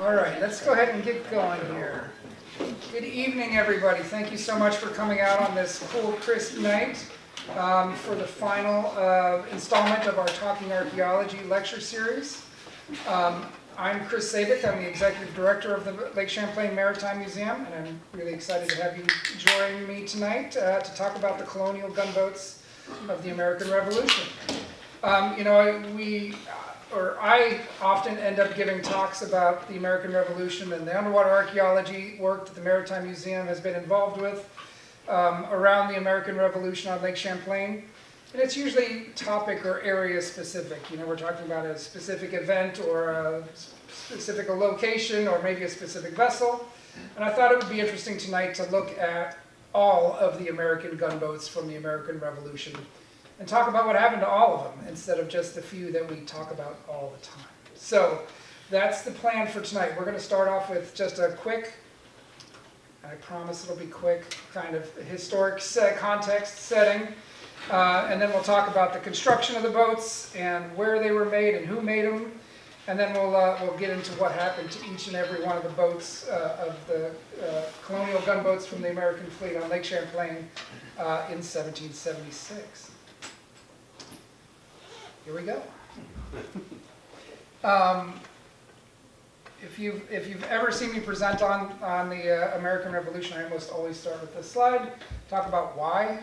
All right, let's go ahead and get going here. Good evening, everybody. Thank you so much for coming out on this cool, crisp night for the final installment of our Talking Archaeology lecture series. I'm Chris Sabick. I'm the Executive Director of the Lake Champlain Maritime Museum, and I'm really excited to have you join me tonight to talk about the colonial gunboats of the American Revolution. I often end up giving talks about the American Revolution and the underwater archaeology work that the Maritime Museum has been involved with around the American Revolution on Lake Champlain. And it's usually topic or area specific. We're talking about a specific event or a specific location or maybe a specific vessel. And I thought it would be interesting tonight to look at all of the American gunboats from the American Revolution and talk about what happened to all of them instead of just the few that we talk about all the time. So that's the plan for tonight. We're going to start off with just a quick, I promise it'll be quick, kind of historic context setting. And then we'll talk about the construction of the boats and where they were made and who made them. And then we'll get into what happened to each and every one of the boats of the colonial gunboats from the American fleet on Lake Champlain in 1776. Here we go. If you've ever seen me present on the American Revolution, I almost always start with this slide. Talk about why.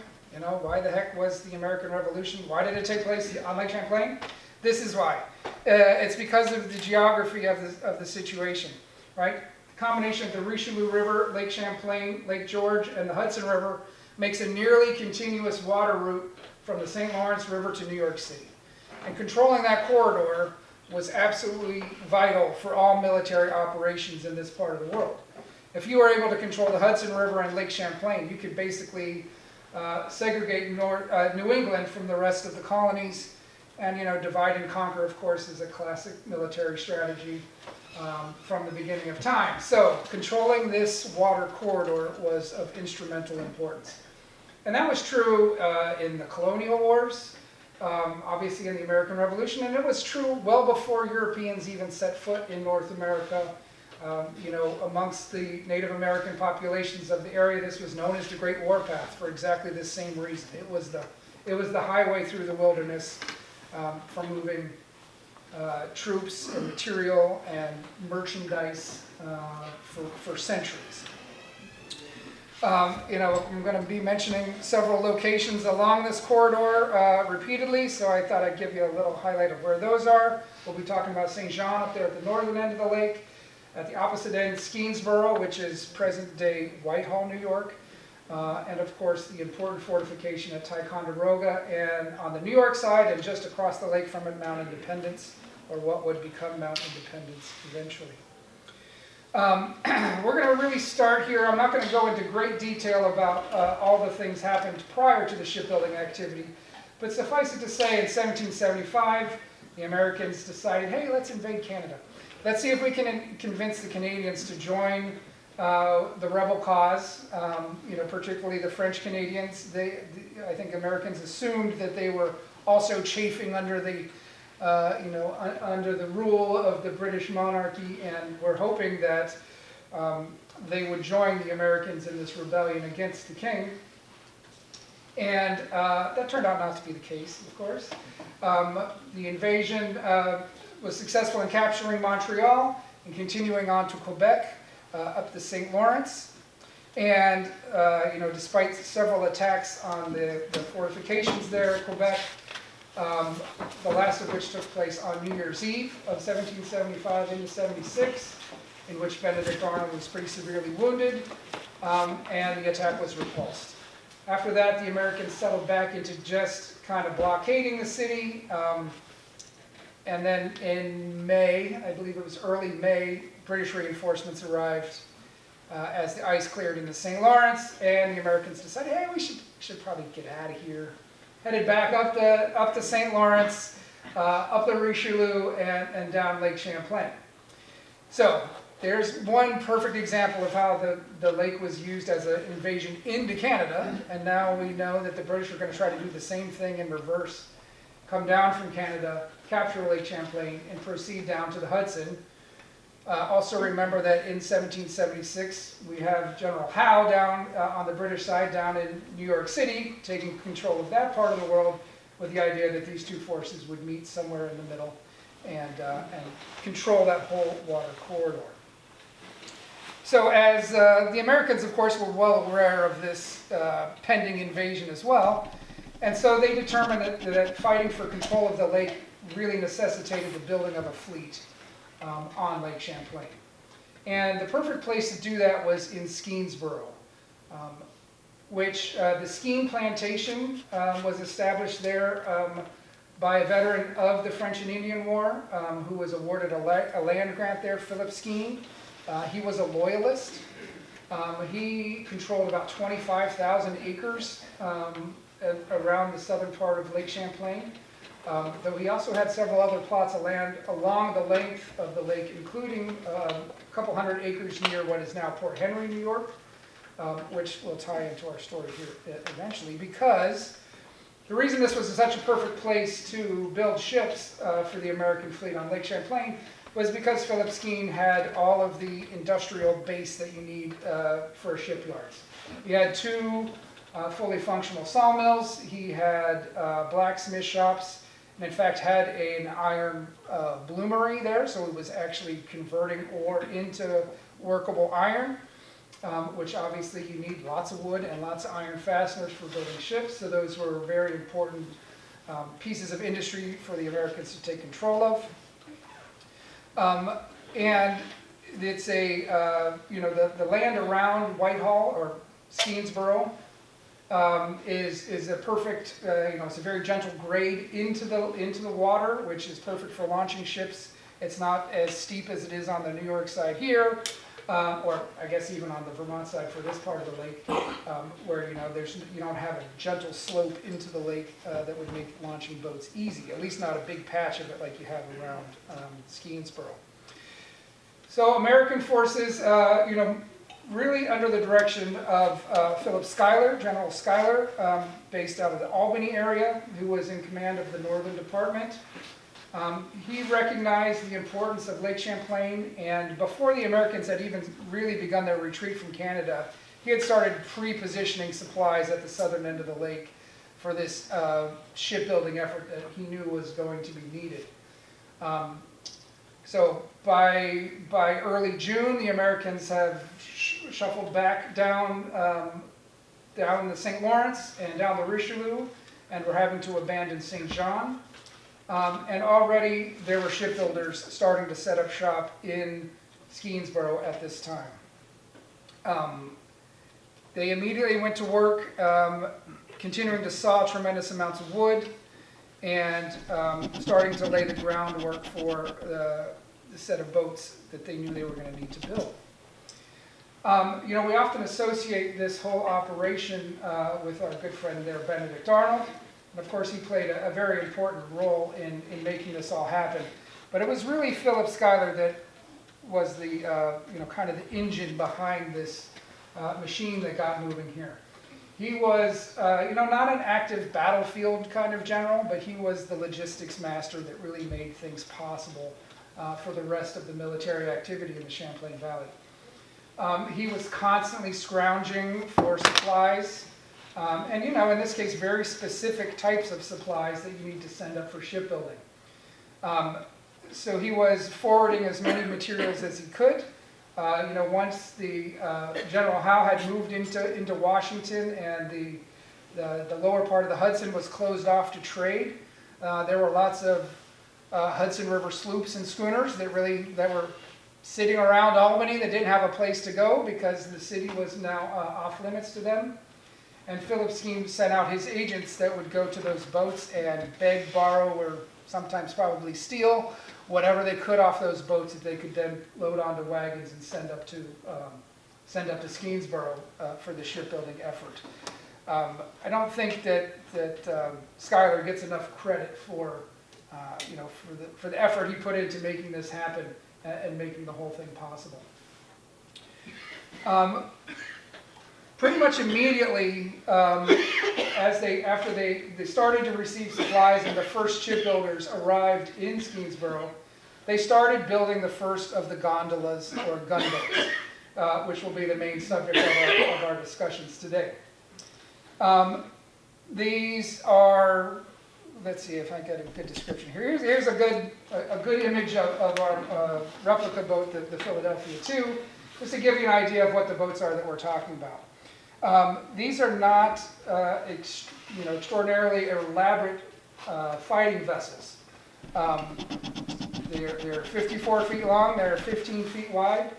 Why the heck was the American Revolution? Why did it take place on Lake Champlain? This is why. It's because of the geography of the situation, right? The combination of the Richelieu River, Lake Champlain, Lake George, and the Hudson River makes a nearly continuous water route from the St. Lawrence River to New York City. And controlling that corridor was absolutely vital for all military operations in this part of the world. If you were able to control the Hudson River and Lake Champlain, you could basically segregate New England from the rest of the colonies. And divide and conquer, of course, is a classic military strategy from the beginning of time. So controlling this water corridor was of instrumental importance. And that was true in the colonial wars, obviously in the American Revolution, and it was true well before Europeans even set foot in North America. Amongst the Native American populations of the area, this was known as the Great Warpath for exactly this same reason. It was the highway through the wilderness for moving troops and material and merchandise for centuries. I'm going to be mentioning several locations along this corridor repeatedly, so I thought I'd give you a little highlight of where those are. We'll be talking about St. John up there at the northern end of the lake. At the opposite end, Skenesboro, which is present-day Whitehall, New York. And of course, the important fortification at Ticonderoga. And on the New York side, and just across the lake from it, Mount Independence, or what would become Mount Independence eventually. We're going to really start here. I'm not going to go into great detail about all the things happened prior to the shipbuilding activity, but suffice it to say, in 1775, the Americans decided, hey, let's invade Canada. Let's see if we can convince the Canadians to join the rebel cause, particularly the French Canadians. I think Americans assumed that they were also chafing under the under the rule of the British monarchy, and were hoping that they would join the Americans in this rebellion against the king. And that turned out not to be the case, of course. The invasion was successful in capturing Montreal and continuing on to Quebec, up the St. Lawrence. And, despite several attacks on the fortifications there at Quebec, the last of which took place on New Year's Eve of 1775 into 76, in which Benedict Arnold was pretty severely wounded, and the attack was repulsed. After that, the Americans settled back into just kind of blockading the city, and then in May, I believe it was early May, British reinforcements arrived as the ice cleared in the St. Lawrence, and the Americans decided, hey, we should probably get out of here. Headed back up the St. Lawrence, up the Richelieu, and down Lake Champlain. So there's one perfect example of how the lake was used as an invasion into Canada, and now we know that the British are going to try to do the same thing in reverse. Come down from Canada, capture Lake Champlain, and proceed down to the Hudson, Also remember that in 1776, we have General Howe down on the British side, down in New York City, taking control of that part of the world with the idea that these two forces would meet somewhere in the middle and control that whole water corridor. So as the Americans, of course, were well aware of this pending invasion as well, and so they determined that fighting for control of the lake really necessitated the building of a fleet on Lake Champlain. And the perfect place to do that was in Skenesboro, which the Skene Plantation was established there by a veteran of the French and Indian War who was awarded a land grant there, Philip Skene. He was a loyalist. He controlled about 25,000 acres around the southern part of Lake Champlain. Though he also had several other plots of land along the length of the lake, including a couple hundred acres near what is now Port Henry, New York, which will tie into our story here eventually, because the reason this was such a perfect place to build ships for the American fleet on Lake Champlain was because Philip Skene had all of the industrial base that you need for shipyards. He had two fully functional sawmills, he had blacksmith shops, and in fact had an iron bloomery there, so it was actually converting ore into workable iron, which obviously you need lots of wood and lots of iron fasteners for building ships, so those were very important pieces of industry for the Americans to take control of. And it's a, the land around Whitehall, or Skenesboro, is a perfect, it's a very gentle grade into the water, which is perfect for launching ships. It's not as steep as it is on the New York side here, or I guess even on the Vermont side for this part of the lake, where you don't have a gentle slope into the lake that would make launching boats easy. At least not a big patch of it like you have around Skenesboro. So American forces, really under the direction of Philip Schuyler, General Schuyler, based out of the Albany area, who was in command of the Northern Department. He recognized the importance of Lake Champlain, and before the Americans had even really begun their retreat from Canada, he had started pre-positioning supplies at the southern end of the lake for this shipbuilding effort that he knew was going to be needed. So by early June, the Americans have shuffled back down the St. Lawrence and down the Richelieu, and were having to abandon St. John. And already there were shipbuilders starting to set up shop in Skenesboro at this time. They immediately went to work, continuing to saw tremendous amounts of wood, and starting to lay the groundwork for the set of boats that they knew they were going to need to build. We often associate this whole operation with our good friend there, Benedict Arnold. And of course, he played a very important role in making this all happen. But it was really Philip Schuyler that was the, kind of the engine behind this machine that got moving here. He was, not an active battlefield kind of general, but he was the logistics master that really made things possible for the rest of the military activity in the Champlain Valley. He was constantly scrounging for supplies, and in this case, very specific types of supplies that you need to send up for shipbuilding. So he was forwarding as many materials as he could. Once the General Howe had moved into Washington and the lower part of the Hudson was closed off to trade, there were lots of Hudson River sloops and schooners that were sitting around Albany that didn't have a place to go because the city was now off limits to them. And Philip Skene sent out his agents that would go to those boats and beg, borrow, or sometimes probably steal whatever they could off those boats that they could then load onto wagons and send up to Skenesboro for the shipbuilding effort. I don't think that Schuyler gets enough credit for the effort he put into making this happen and making the whole thing possible. Pretty much immediately, after they started to receive supplies and the first shipbuilders arrived in Skenesboro, they started building the first of the gondolas or gunboats, which will be the main subject of our discussions today. These are, let's see if I get a good description here. Here's a good image of our replica boat, the Philadelphia 2, just to give you an idea of what the boats are that we're talking about. These are not extraordinarily elaborate fighting vessels. They're 54 feet long, they're 15 feet wide.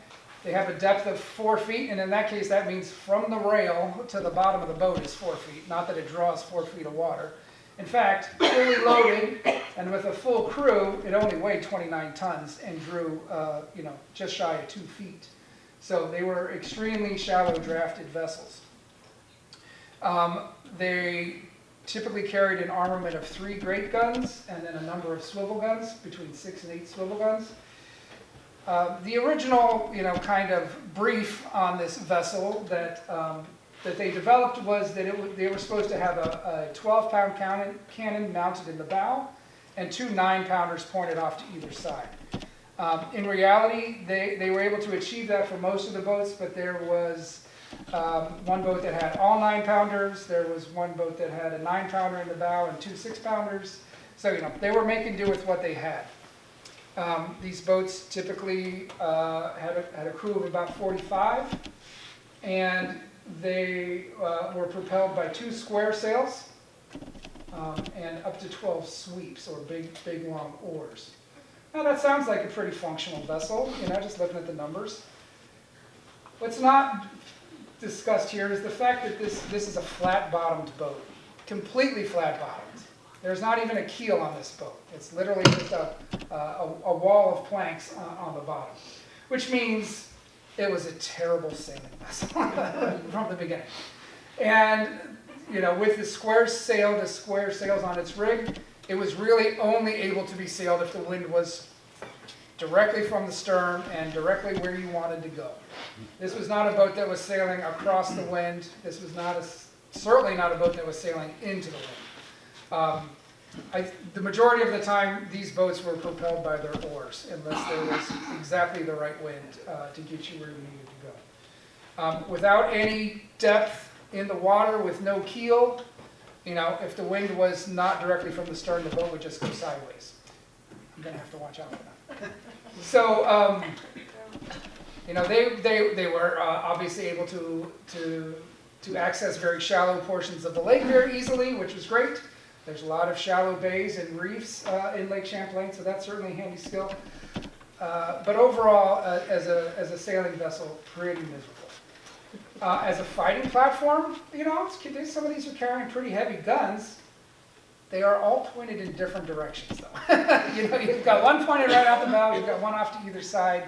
They have a depth of 4 feet, and in that case, that means from the rail to the bottom of the boat is 4 feet, not that it draws 4 feet of water. In fact, fully loaded and with a full crew, it only weighed 29 tons and drew, just shy of 2 feet. So they were extremely shallow drafted vessels. They typically carried an armament of 3 great guns and then a number of swivel guns, between 6 and 8 swivel guns. The original, kind of brief on this vessel that they developed was that they were supposed to have a 12-pound cannon mounted in the bow and 2 9-pounders pointed off to either side. In reality, they were able to achieve that for most of the boats, but there was one boat that had all 9-pounders. There was one boat that had a 9-pounder in the bow and 2 6-pounders. So, they were making do with what they had. These boats typically had a crew of about 45, and they were propelled by 2 square sails and up to 12 sweeps, or big long oars. Now that sounds like a pretty functional vessel, just looking at the numbers. What's not discussed here is the fact that this is a flat-bottomed boat, completely flat-bottomed. There's not even a keel on this boat. It's literally just a wall of planks on the bottom, which means it was a terrible sailing vessel from the beginning. And, with the square sails on its rig, it was really only able to be sailed if the wind was directly from the stern and directly where you wanted to go. This was not a boat that was sailing across the wind. This was certainly not a boat that was sailing into the wind. The majority of the time, these boats were propelled by their oars, unless there was exactly the right wind to get you where you needed to go. Without any depth in the water, with no keel, if the wind was not directly from the stern, the boat would just go sideways. I'm going to have to watch out for that. So, they were obviously able to access very shallow portions of the lake very easily, which was great. There's a lot of shallow bays and reefs in Lake Champlain, so that's certainly a handy skill. But overall, as a sailing vessel, pretty miserable. As a fighting platform, some of these are carrying pretty heavy guns. They are all pointed in different directions, though. You've got one pointed right out the bow, you've got one off to either side.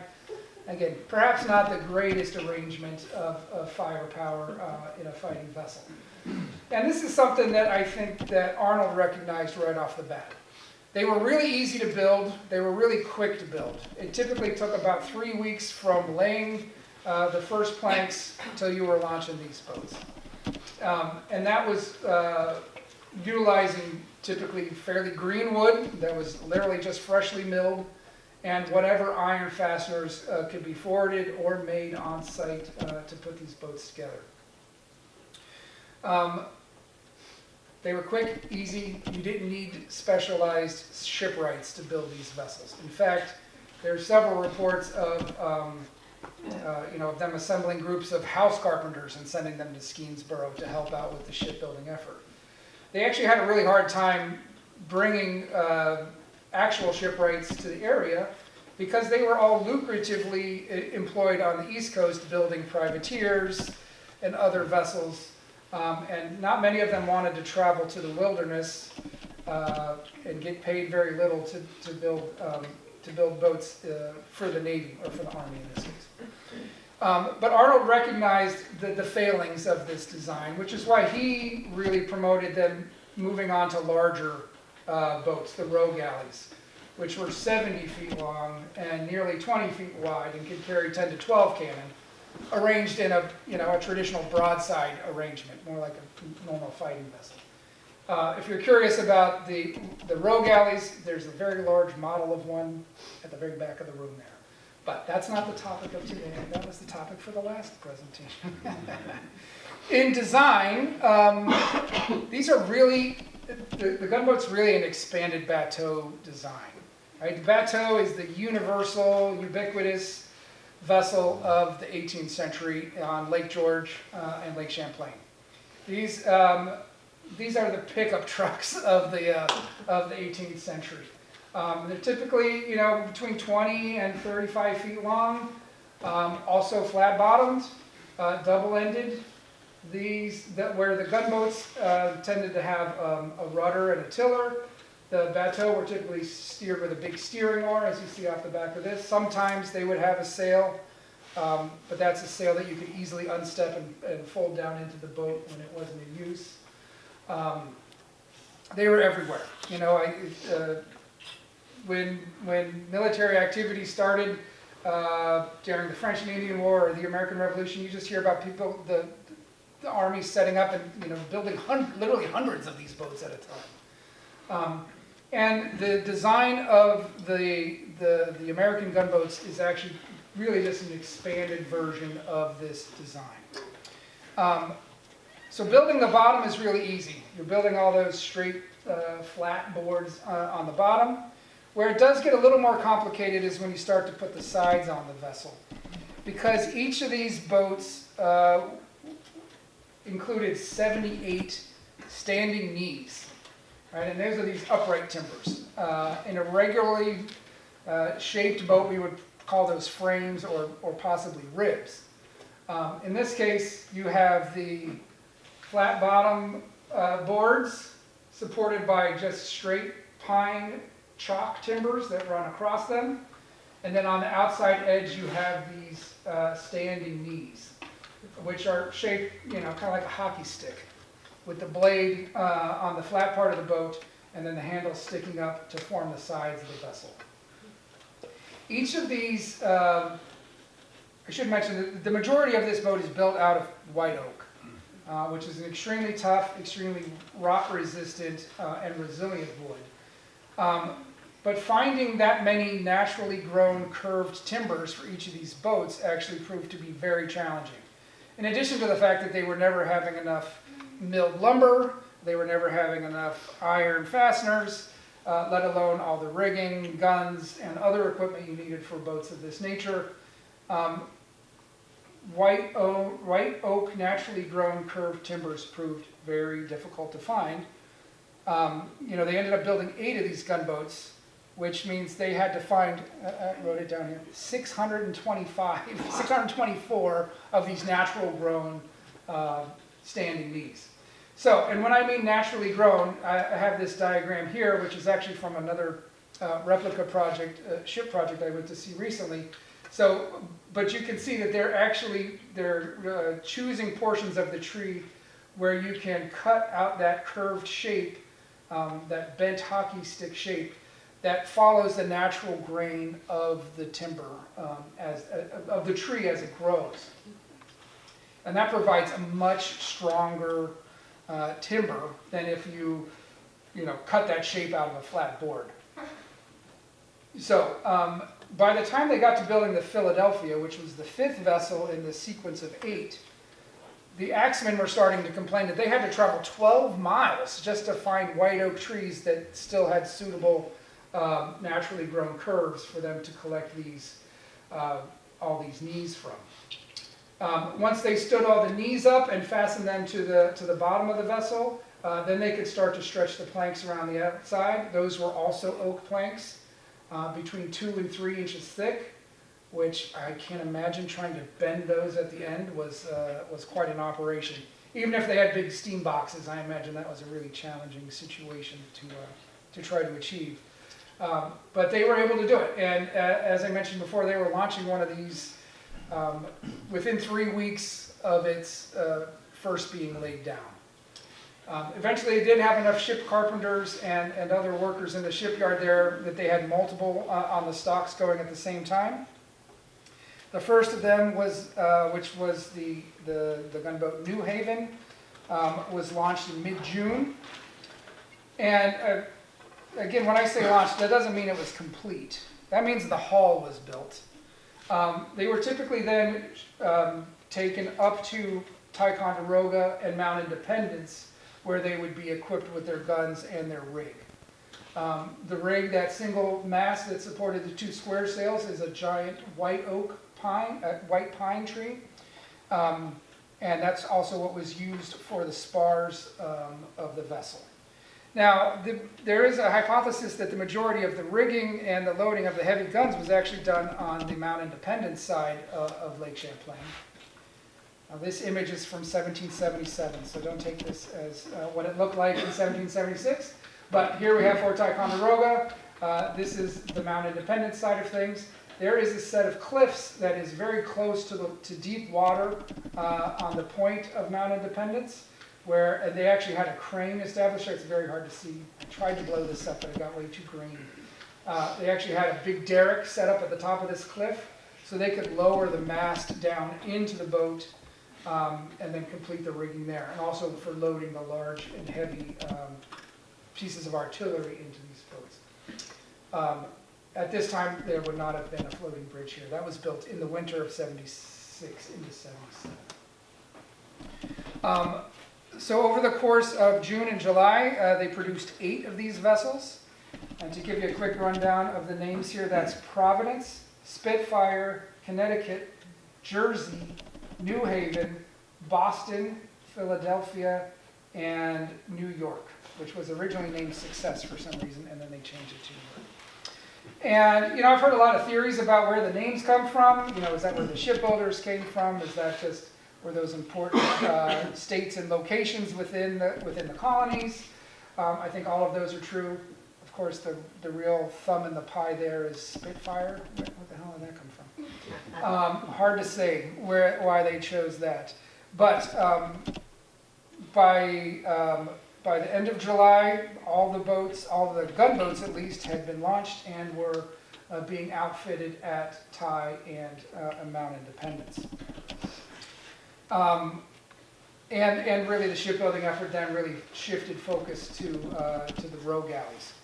Again, perhaps not the greatest arrangement of firepower in a fighting vessel. And this is something that I think that Arnold recognized right off the bat. They were really easy to build. They were really quick to build. It typically took about 3 weeks from laying the first planks until you were launching these boats. And that was utilizing typically fairly green wood that was literally just freshly milled, and whatever iron fasteners could be forwarded or made on site to put these boats together. They were quick, easy. You didn't need specialized shipwrights to build these vessels. In fact, there are several reports of them assembling groups of house carpenters and sending them to Skeensboro to help out with the shipbuilding effort. They actually had a really hard time bringing actual shipwrights to the area because they were all lucratively employed on the East Coast building privateers and other vessels. And not many of them wanted to travel to the wilderness and get paid very little to build boats for the Navy, or for the Army in this case. But Arnold recognized the failings of this design, which is why he really promoted them moving on to larger boats, the row galleys, which were 70 feet long and nearly 20 feet wide and could carry 10 to 12 cannon, arranged in a traditional broadside arrangement, more like a normal fighting vessel. If you're curious about the row galleys, there's a very large model of one at the very back of the room there. But that's not the topic of today. That was the topic for the last presentation. In design, these are really, the gunboat's really an expanded bateau design. Right? The bateau is the universal, ubiquitous vessel of the 18th century on Lake George and Lake Champlain. These are the pickup trucks of the 18th century. They're typically, between 20 and 35 feet long, also flat-bottomed, double-ended. Where the gunboats tended to have a rudder and a tiller, the bateau were typically steered with a big steering oar, as you see off the back of this. Sometimes they would have a sail, but that's a sail that you could easily unstep and fold down into the boat when it wasn't in use. They were everywhere. When military activity started during the French and Indian War or the American Revolution, you just hear about people, the army setting up and building literally hundreds of these boats at a time. And the design of the American gunboats is actually really just an expanded version of this design. So building the bottom is really easy. You're building all those straight, flat boards on the bottom. Where it does get a little more complicated is when you start to put the sides on the vessel. Because each of these boats included 78 standing knees. Right? And those are these upright timbers. In a regularly shaped boat, we would call those frames or possibly ribs. In this case, you have the flat bottom boards supported by just straight pine chalk timbers that run across them. And then on the outside edge, you have these standing knees, which are shaped, kind of like a hockey stick, with the blade on the flat part of the boat, and then the handle sticking up to form the sides of the vessel. Each of these, I should mention that the majority of this boat is built out of white oak, which is an extremely tough, extremely rock-resistant, and resilient wood. But finding that many naturally grown curved timbers for each of these boats actually proved to be very challenging. In addition to the fact that they were never having enough milled lumber, they were never having enough iron fasteners, let alone all the rigging, guns, and other equipment you needed for boats of this nature. White oak naturally grown curved timbers proved very difficult to find. They ended up building 8 of these gunboats, which means they had to find, I wrote it down here, 624 of these natural grown standing knees. So, and when I mean naturally grown, I have this diagram here, which is actually from another replica project, ship project I went to see recently. So, but you can see that they're choosing portions of the tree where you can cut out that curved shape, that bent hockey stick shape, that follows the natural grain of the timber, of the tree as it grows. And that provides a much stronger timber than if you cut that shape out of a flat board. So by the time they got to building the Philadelphia, which was the 5th vessel in the sequence of 8, the axemen were starting to complain that they had to travel 12 miles just to find white oak trees that still had suitable naturally grown curves for them to collect all these knees from. Once they stood all the knees up and fastened them to the bottom of the vessel, then they could start to stretch the planks around the outside. Those were also oak planks, between 2 and 3 inches thick, which I can't imagine trying to bend those at the end was quite an operation. Even if they had big steam boxes, I imagine that was a really challenging situation to try to achieve. But they were able to do it, and as I mentioned before, they were launching one of these within 3 weeks of its first being laid down. Eventually, they did have enough ship carpenters and other workers in the shipyard there that they had multiple on the stocks going at the same time. The first of them was, which was the gunboat New Haven, was launched in mid-June. And again, when I say launched, that doesn't mean it was complete. That means the hull was built. They were typically then taken up to Ticonderoga and Mount Independence, where they would be equipped with their guns and their rig. The rig, that single mast that supported the 2 square sails, is a giant white pine tree. And that's also what was used for the spars of the vessel. Now, there is a hypothesis that the majority of the rigging and the loading of the heavy guns was actually done on the Mount Independence side of Lake Champlain. Now, this image is from 1777, so don't take this as what it looked like in 1776. But here we have Fort Ticonderoga. This is the Mount Independence side of things. There is a set of cliffs that is very close to deep water on the point of Mount Independence, where they actually had a crane established. It's very hard to see. I tried to blow this up, but it got way too green. They actually had a big derrick set up at the top of this cliff, so they could lower the mast down into the boat and then complete the rigging there, and also for loading the large and heavy pieces of artillery into these boats. At this time, there would not have been a floating bridge here. That was built in the winter of 76 into 77. So over the course of June and July, they produced 8 of these vessels. And to give you a quick rundown of the names here, that's Providence, Spitfire, Connecticut, Jersey, New Haven, Boston, Philadelphia, and New York, which was originally named Success for some reason, and then they changed it to New York. And, I've heard a lot of theories about where the names come from. Is that where the shipbuilders came from? Is that just where those important states and locations within the colonies? I think all of those are true. Of course, the real thumb in the pie there is Spitfire. What the hell did that come from? Hard to say why they chose that. But by the end of July, all the gunboats at least, had been launched and were being outfitted at Ty and Mount Independence. And really the shipbuilding effort then really shifted focus to the row galleys,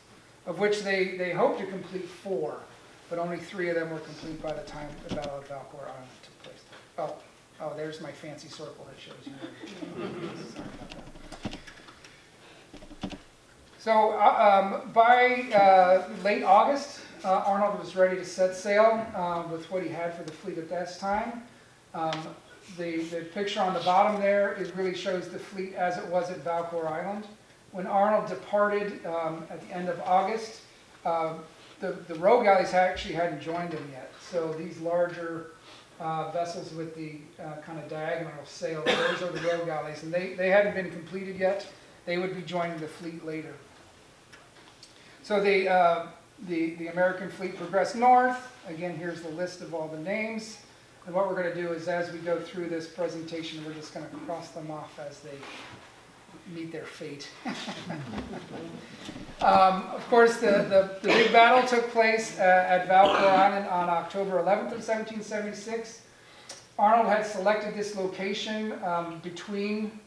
of which they hoped to complete 4, but only 3 of them were complete by the time the Battle of Valcour Island took place. Oh, there's my fancy circle that shows you. Sorry about that. So by late August, Arnold was ready to set sail with what he had for the fleet at that time. The picture on the bottom there really shows the fleet as it was at Valcour Island. When Arnold departed at the end of August, the row galleys actually hadn't joined him yet. So these larger vessels with the kind of diagonal sail, those are the row galleys, and they hadn't been completed yet. They would be joining the fleet later. So the American fleet progressed north. Again, here's the list of all the names. And what we're going to do is, as we go through this presentation, we're just going to cross them off as they meet their fate. Of course, the big battle took place at Valcour Island on October 11th of 1776. Arnold had selected this location between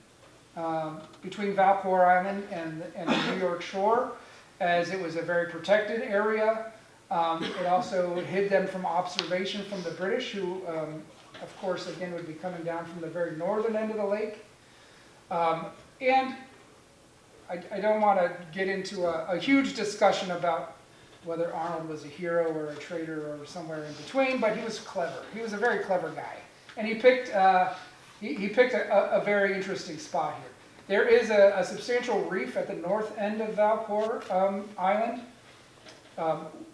Valcour Island and the New York shore, as it was a very protected area. It also hid them from observation from the British, who, of course, again, would be coming down from the very northern end of the lake. And I don't want to get into a huge discussion about whether Arnold was a hero or a traitor or somewhere in between, but he was clever. He was a very clever guy. And he picked a very interesting spot here. There is a substantial reef at the north end of Valcour Island,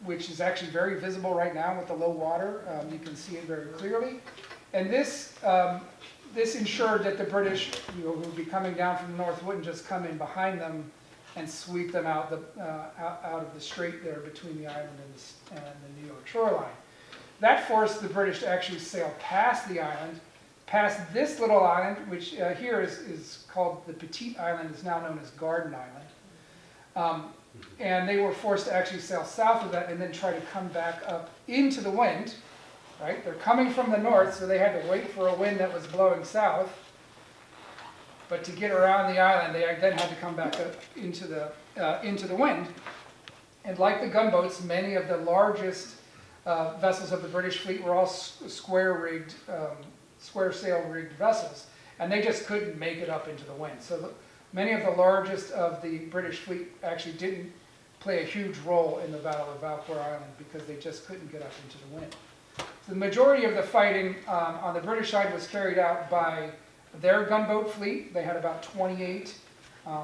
which is actually very visible right now with the low water. You can see it very clearly. And this ensured that the British, who would be coming down from the north, wouldn't just come in behind them and sweep them out of the strait there between the island and the New York shoreline. That forced the British to actually sail past the island, past this little island, which here is called the Petite Island, is now known as Garden Island. And they were forced to actually sail south of that and then try to come back up into the wind. Right? They're coming from the north, so they had to wait for a wind that was blowing south. But to get around the island, they then had to come back up into the wind. And like the gunboats, many of the largest vessels of the British fleet were all square sail rigged vessels, and they just couldn't make it up into the wind. So many of the largest of the British fleet actually didn't play a huge role in the Battle of Valcour Island because they just couldn't get up into the wind. So the majority of the fighting on the British side was carried out by their gunboat fleet. They had about 28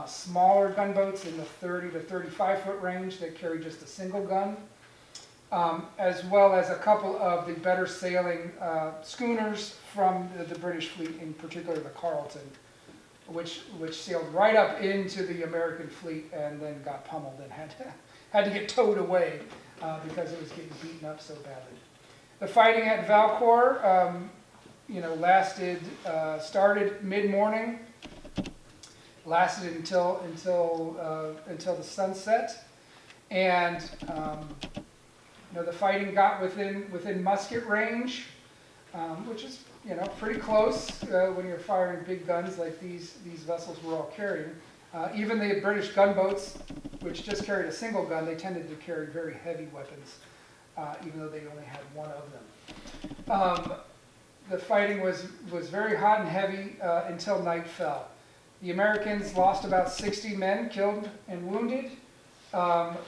smaller gunboats in the 30 to 35 foot range that carried just a single gun, as well as a couple of the better sailing schooners from the British fleet, in particular the Carleton, which sailed right up into the American fleet and then got pummeled and had to get towed away because it was getting beaten up so badly. The fighting at Valcour, started mid-morning, lasted until the sunset, and the fighting got within musket range, which is pretty close when you're firing big guns like these vessels were all carrying. Even the British gunboats, which just carried a single gun, they tended to carry very heavy weapons, even though they only had one of them. The fighting was very hot and heavy until night fell. The Americans lost about 60 men killed and wounded.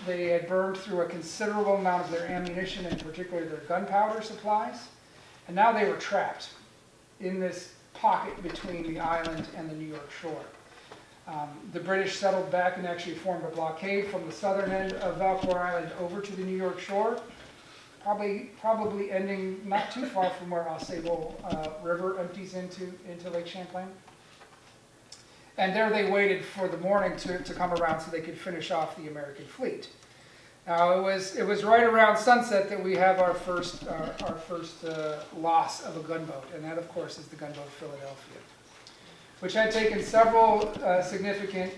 They had burned through a considerable amount of their ammunition, in particular their gunpowder supplies, and now they were trapped in this pocket between the island and the New York shore. The British settled back and actually formed a blockade from the southern end of Valcour Island over to the New York shore, probably ending not too far from where Osceola River empties into Lake Champlain. And there they waited for the morning to come around so they could finish off the American fleet. Now it was right around sunset that we have our first loss of a gunboat, and that of course is the gunboat Philadelphia, which had taken several significant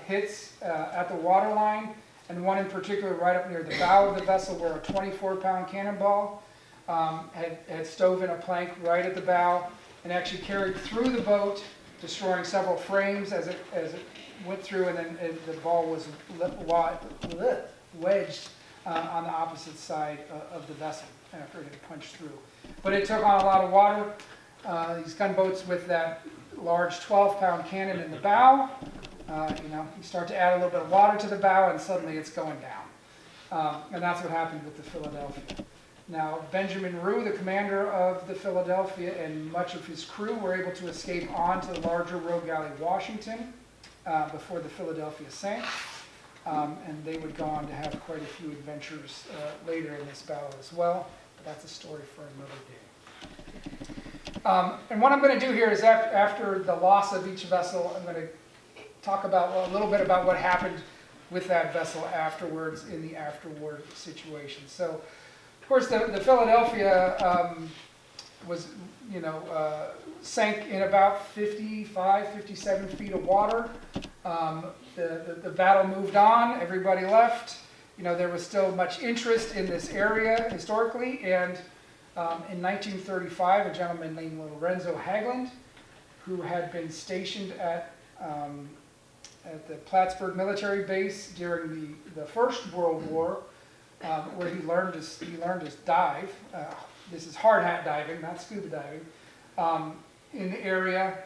hits at the waterline, and one in particular right up near the bow of the vessel where a 24-pound cannonball had stove in a plank right at the bow and actually carried through the boat, destroying several frames as it went through, and then the ball was wedged on the opposite side of the vessel after it had punched through. But it took on a lot of water. These gunboats with that large 12-pound cannon in the bow, you start to add a little bit of water to the bow and suddenly it's going down. And that's what happened with the Philadelphia. Now, Benjamin Rue, the commander of the Philadelphia, and much of his crew were able to escape onto the larger rogue galley Washington before the Philadelphia sank. And they would go on to have quite a few adventures later in this battle as well. But that's a story for another day. And what I'm going to do here is after the loss of each vessel, I'm going to talk a little bit about what happened with that vessel afterwards in the afterwar situation. So, of course, the Philadelphia was, sank in about 55, 57 feet of water. The battle moved on. Everybody left. There was still much interest in this area historically, and in 1935, a gentleman named Lorenzo Haglund, who had been stationed at the Plattsburgh military base during the First World War, where he learned to dive. This is hard hat diving, not scuba diving. In the area,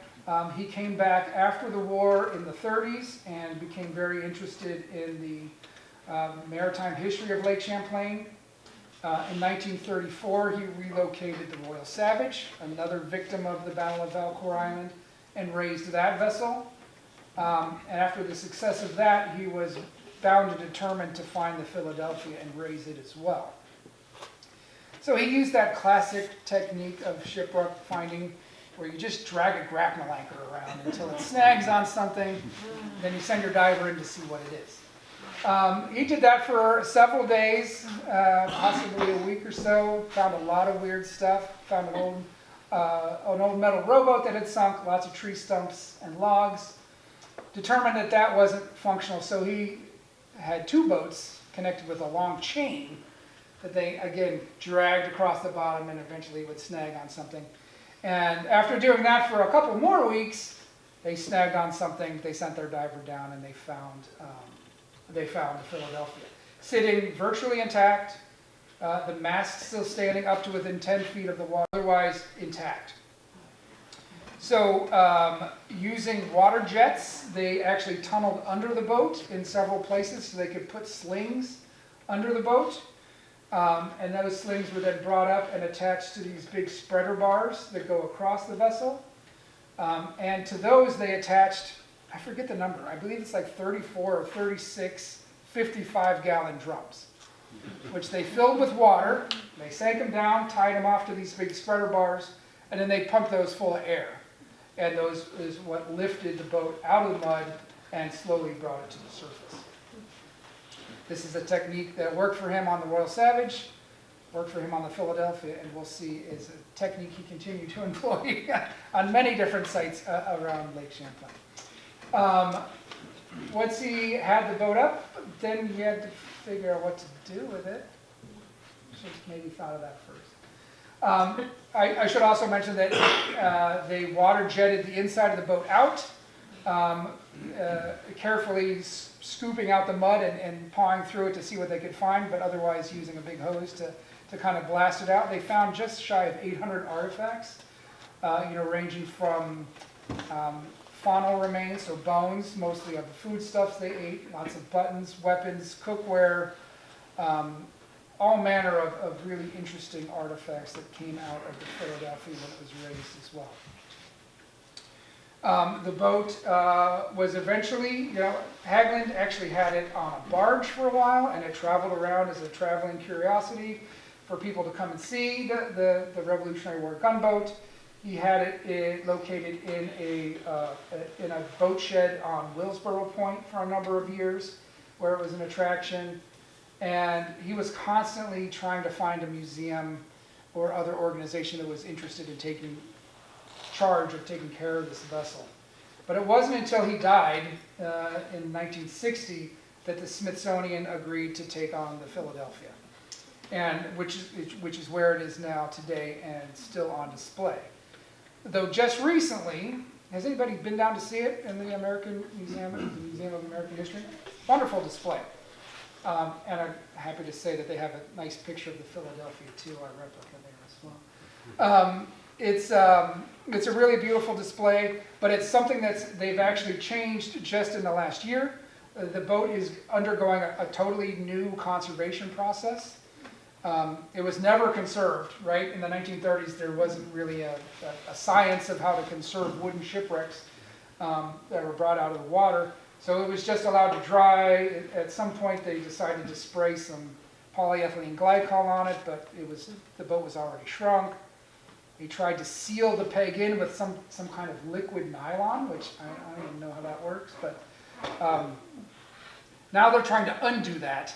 he came back after the war in the 30s and became very interested in the maritime history of Lake Champlain. In 1934, he relocated the Royal Savage, another victim of the Battle of Valcour Island, and raised that vessel. And after the success of that, he was bound and determined to find the Philadelphia and raise it as well. So he used that classic technique of shipwreck finding, where you just drag a grapnel anchor around until it snags on something, then you send your diver in to see what it is. He did that for several days, possibly a week or so, found a lot of weird stuff, found an old metal rowboat that had sunk, lots of tree stumps and logs, determined that wasn't functional, so he had two boats connected with a long chain that they, again, dragged across the bottom and eventually would snag on something. And after doing that for a couple more weeks, They snagged on something, they sent their diver down, and they found the Philadelphia. Sitting virtually intact, the mast still standing up to within 10 feet of the water, otherwise intact. So using water jets, they actually tunneled under the boat in several places so they could put slings under the boat. And those slings were then brought up and attached to these big spreader bars that go across the vessel. And to those they attached, I forget the number, I believe it's like 34 or 36 55-gallon drums, which they filled with water. They sank them down, tied them off to these big spreader bars, and then they pumped those full of air. And those is what lifted the boat out of the mud and slowly brought it to the surface. This is a technique that worked for him on the Royal Savage, worked for him on the Philadelphia, and we'll see is a technique he continued to employ on many different sites around Lake Champlain. Once he had the boat up, then he had to figure out what to do with it. Should have maybe thought of that first. I should also mention that they water jetted the inside of the boat out, carefully scooping out the mud and pawing through it to see what they could find, but otherwise using a big hose to kind of blast it out. They found just shy of 800 artifacts, ranging from faunal remains, so bones, mostly of the foodstuffs they ate, lots of buttons, weapons, cookware, all manner of really interesting artifacts that came out of the Philadelphia when it was raised as well. The boat was eventually, Haglund actually had it on a barge for a while, and it traveled around as a traveling curiosity for people to come and see the Revolutionary War gunboat. He had it located in a boat shed on Willsboro Point for a number of years, where it was an attraction. And he was constantly trying to find a museum or other organization that was interested in taking charge of taking care of this vessel. But it wasn't until he died in 1960 that the Smithsonian agreed to take on the Philadelphia, and which is where it is now today and still on display. Though just recently, has anybody been down to see it in the American Museum, the Museum of American History? Wonderful display. And I'm happy to say that they have a nice picture of the Philadelphia too, our replica there as well. It's a really beautiful display, but it's something they've actually changed just in the last year. The boat is undergoing a totally new conservation process. It was never conserved, right? In the 1930s, there wasn't really a science of how to conserve wooden shipwrecks that were brought out of the water. So it was just allowed to dry. At some point, they decided to spray some polyethylene glycol on it, but the boat was already shrunk. They tried to seal the peg in with some kind of liquid nylon, which I don't even know how that works, but now they're trying to undo that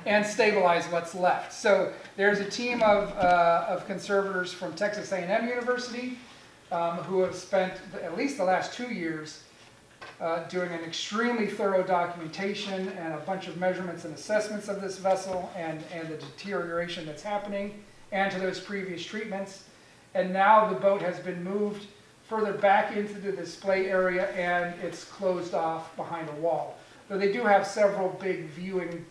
and stabilize what's left. So there's a team of conservators from Texas A&M University who have spent at least the last 2 years doing an extremely thorough documentation and a bunch of measurements and assessments of this vessel and the deterioration that's happening and to those previous treatments. And now the boat has been moved further back into the display area and it's closed off behind a wall. Though they do have several big viewing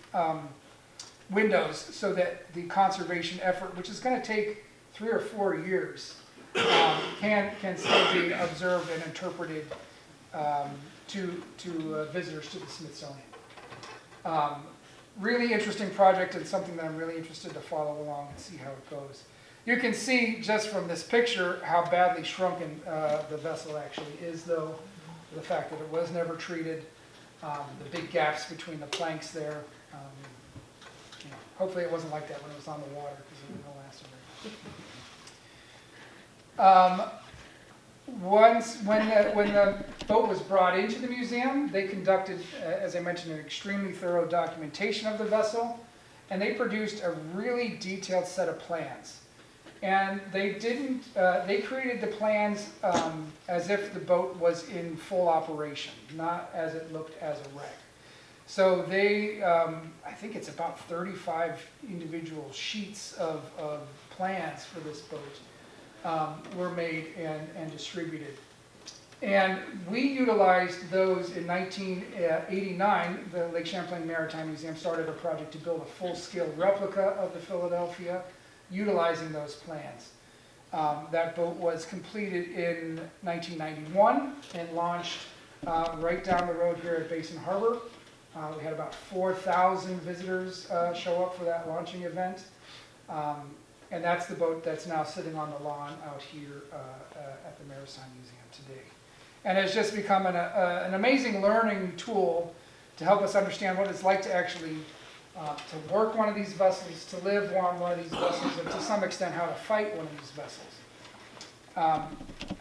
windows so that the conservation effort, which is going to take 3 or 4 years, can still be observed and interpreted to visitors to the Smithsonian. Really interesting project and something that I'm really interested to follow along and see how it goes. You can see just from this picture how badly shrunken the vessel actually is, though, the fact that it was never treated, the big gaps between the planks there. Hopefully it wasn't like that when it was on the water, because it wouldn't last very long. When the boat was brought into the museum, they conducted, as I mentioned, an extremely thorough documentation of the vessel, and they produced a really detailed set of plans. And they created the plans as if the boat was in full operation, not as it looked as a wreck. So they, I think it's about 35 individual sheets of plans for this boat were made and distributed. And we utilized those in 1989. The Lake Champlain Maritime Museum started a project to build a full-scale replica of the Philadelphia, utilizing those plans. That boat was completed in 1991 and launched right down the road here at Basin Harbor. We had about 4,000 visitors show up for that launching event. And that's the boat that's now sitting on the lawn out here at the Maritime Museum today. And it's just become an amazing learning tool to help us understand what it's like to actually to work one of these vessels, to live on one of these vessels, and to some extent how to fight one of these vessels.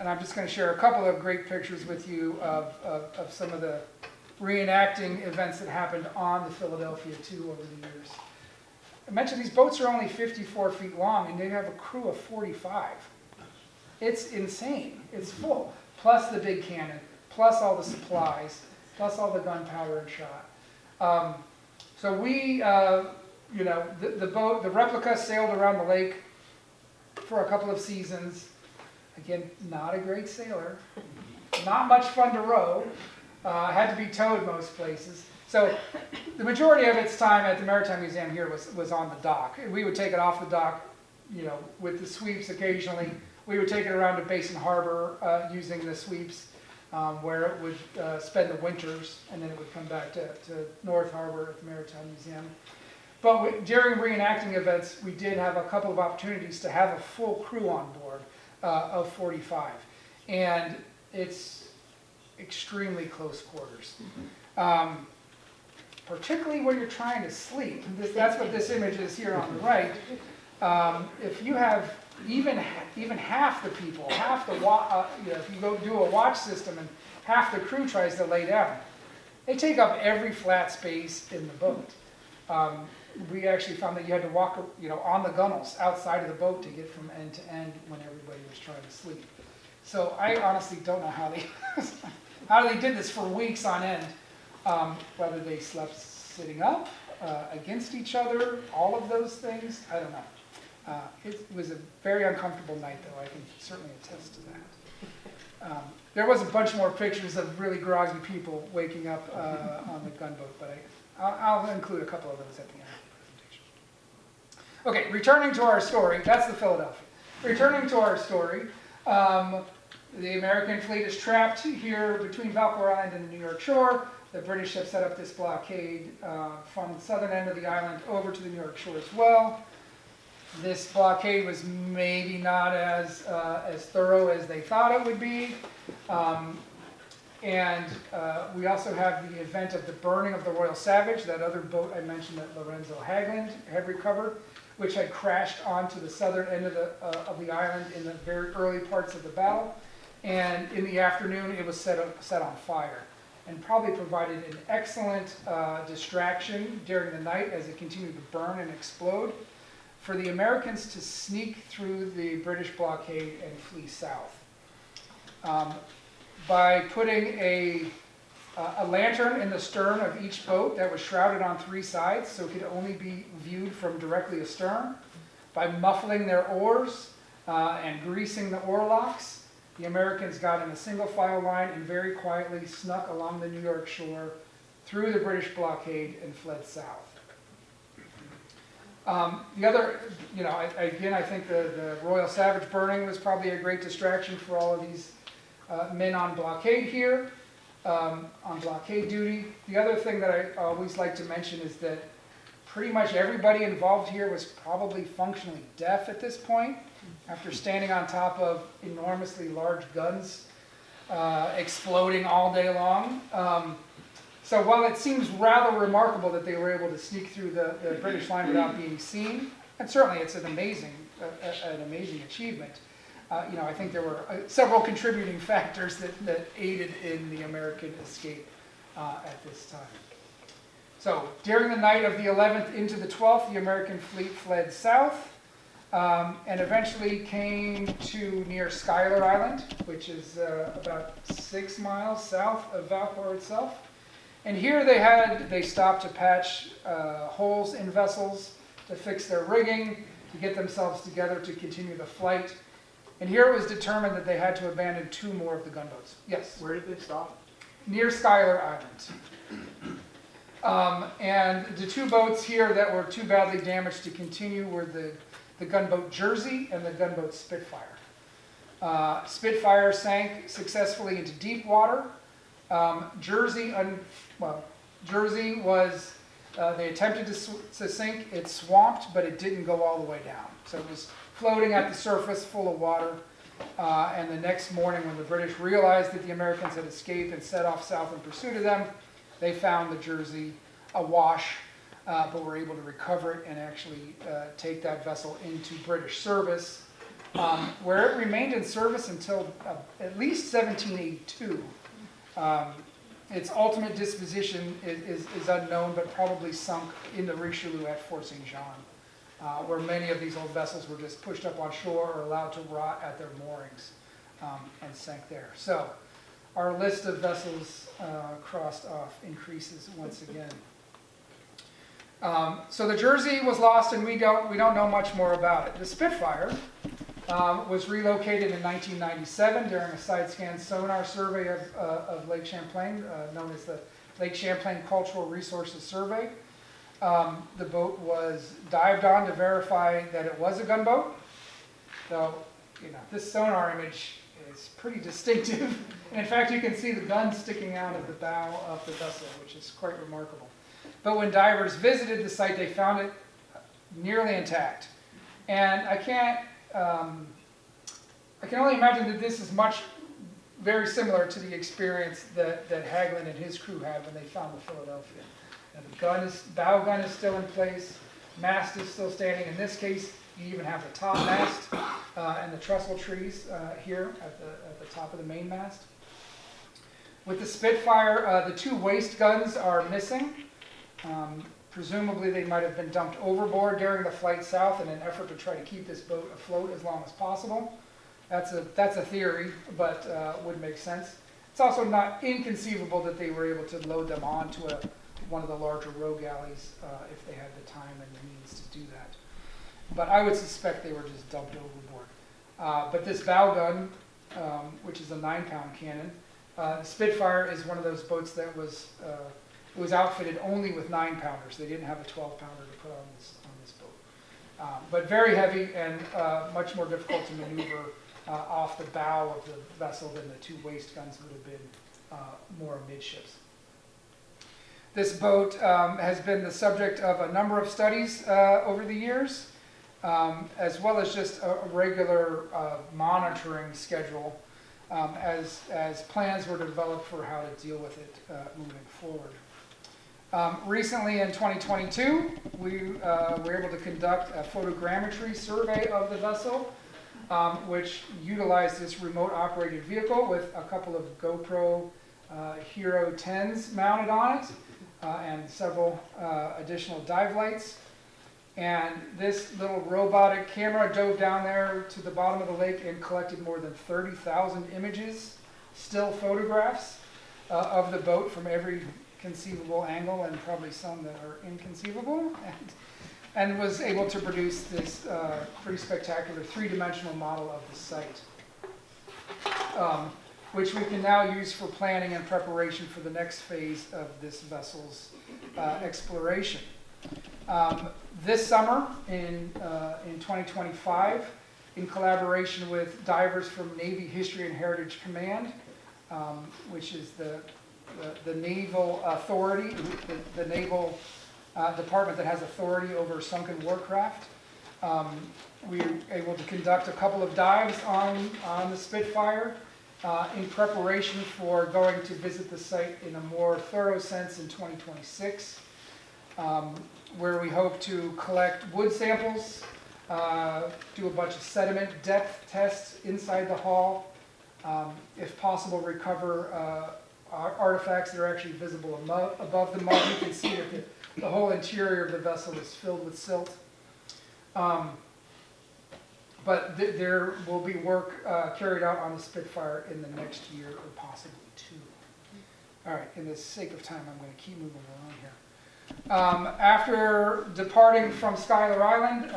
And I'm just going to share a couple of great pictures with you of some of the reenacting events that happened on the Philadelphia too over the years. I mentioned these boats are only 54 feet long and they have a crew of 45. It's insane. It's full. Plus the big cannon, plus all the supplies, plus all the gunpowder and shot. So we, the boat, the replica sailed around the lake for a couple of seasons. Again, not a great sailor, not much fun to row, had to be towed most places. So the majority of its time at the Maritime Museum here was on the dock. We would take it off the dock, with the sweeps occasionally. We would take it around to Basin Harbor using the sweeps where it would spend the winters, and then it would come back to North Harbor at the Maritime Museum. But during reenacting events, we did have a couple of opportunities to have a full crew on board of 45. And it's extremely close quarters. Particularly when you're trying to sleep. That's what this image is here on the right. If you have even half the people, if you go do a watch system and half the crew tries to lay down, they take up every flat space in the boat. We actually found that you had to walk, on the gunnels outside of the boat to get from end to end when everybody was trying to sleep. So I honestly don't know how they did this for weeks on end. Whether they slept sitting up, against each other, all of those things, I don't know. It was a very uncomfortable night, though. I can certainly attest to that. There was a bunch more pictures of really groggy people waking up on the gunboat, but I'll include a couple of those at the end of the presentation. Okay, returning to our story, that's the Philadelphia. Returning to our story, the American fleet is trapped here between Valcour Island and the New York shore. The British have set up this blockade from the southern end of the island over to the New York shore as well. This blockade was maybe not as thorough as they thought it would be. We also have the event of the burning of the Royal Savage, that other boat I mentioned that Lorenzo Hagland had recovered, which had crashed onto the southern end of the island in the very early parts of the battle. And in the afternoon, it was set on fire, and probably provided an excellent distraction during the night as it continued to burn and explode for the Americans to sneak through the British blockade and flee south. By putting a lantern in the stern of each boat that was shrouded on three sides so it could only be viewed from directly astern, by muffling their oars and greasing the oar locks, the Americans got in a single file line and very quietly snuck along the New York shore through the British blockade and fled south. The other, I think the Royal Savage burning was probably a great distraction for all of these men on blockade here, on blockade duty. The other thing that I always like to mention is that pretty much everybody involved here was probably functionally deaf at this point, after standing on top of enormously large guns exploding all day long. So while it seems rather remarkable that they were able to sneak through the British line without being seen, and certainly it's an amazing achievement, I think there were several contributing factors that aided in the American escape at this time. So during the night of the 11th into the 12th, the American fleet fled south and eventually came to near Schuyler Island, which is about 6 miles south of Valcour itself. And here they stopped to patch holes in vessels, to fix their rigging, to get themselves together to continue the flight. And here it was determined that they had to abandon 2 more of the gunboats. Yes? Where did they stop? Near Schuyler Island. And the 2 boats here that were too badly damaged to continue were the gunboat Jersey and the gunboat Spitfire. Spitfire sank successfully into deep water. Jersey was, they attempted to sink, it swamped, but it didn't go all the way down. So it was floating at the surface full of water. And the next morning, when the British realized that the Americans had escaped and set off south in pursuit of them, they found the Jersey awash, but were able to recover it and actually take that vessel into British service, where it remained in service until at least 1782. Its ultimate disposition is unknown, but probably sunk in the Richelieu at Fort St. John, where many of these old vessels were just pushed up on shore or allowed to rot at their moorings and sank there. So our list of vessels crossed off increases once again. So the Jersey was lost, and we don't know much more about it. The Spitfire was relocated in 1997 during a side-scan sonar survey of Lake Champlain, known as the Lake Champlain Cultural Resources Survey. The boat was dived on to verify that it was a gunboat. So, this sonar image is pretty distinctive. And in fact, you can see the gun sticking out of the bow of the vessel, which is quite remarkable. But when divers visited the site, they found it nearly intact. And I can only imagine that this is very similar to the experience that Hagelin and his crew had when they found the Philadelphia. And the bow gun is still in place, mast is still standing. In this case, you even have the top mast and the trestle trees here at the top of the main mast. With the Spitfire, the 2 waist guns are missing. Presumably they might have been dumped overboard during the flight south in an effort to try to keep this boat afloat as long as possible. That's a theory, but would make sense. It's also not inconceivable that they were able to load them onto one of the larger row galleys if they had the time and the means to do that. But I would suspect they were just dumped overboard. But this bow gun, which is a 9-pound cannon, Spitfire is one of those boats that was outfitted only with 9-pounders. They didn't have a 12-pounder to put on this boat. But very heavy and much more difficult to maneuver off the bow of the vessel than the 2 waist guns would have been more amidships. This boat has been the subject of a number of studies over the years, as well as just a regular monitoring schedule as plans were developed for how to deal with it moving forward. Recently in 2022, we were able to conduct a photogrammetry survey of the vessel, which utilized this remote operated vehicle with a couple of GoPro Hero 10s mounted on it and several additional dive lights. And this little robotic camera dove down there to the bottom of the lake and collected more than 30,000 images, still photographs of the boat from every conceivable angle, and probably some that are inconceivable, and was able to produce this pretty spectacular 3-dimensional model of the site, which we can now use for planning and preparation for the next phase of this vessel's exploration. This summer, in 2025, in collaboration with divers from Navy History and Heritage Command, which is the naval authority, the naval department that has authority over sunken warcraft. We were able to conduct a couple of dives on the Spitfire in preparation for going to visit the site in a more thorough sense in 2026, where we hope to collect wood samples, do a bunch of sediment depth tests inside the hull, if possible recover artifacts that are actually visible above the mud. You can see that the whole interior of the vessel is filled with silt. But there will be work carried out on the Spitfire in the next year, or possibly 2. All right, in the sake of time, I'm going to keep moving along here. After departing from Schuyler Island,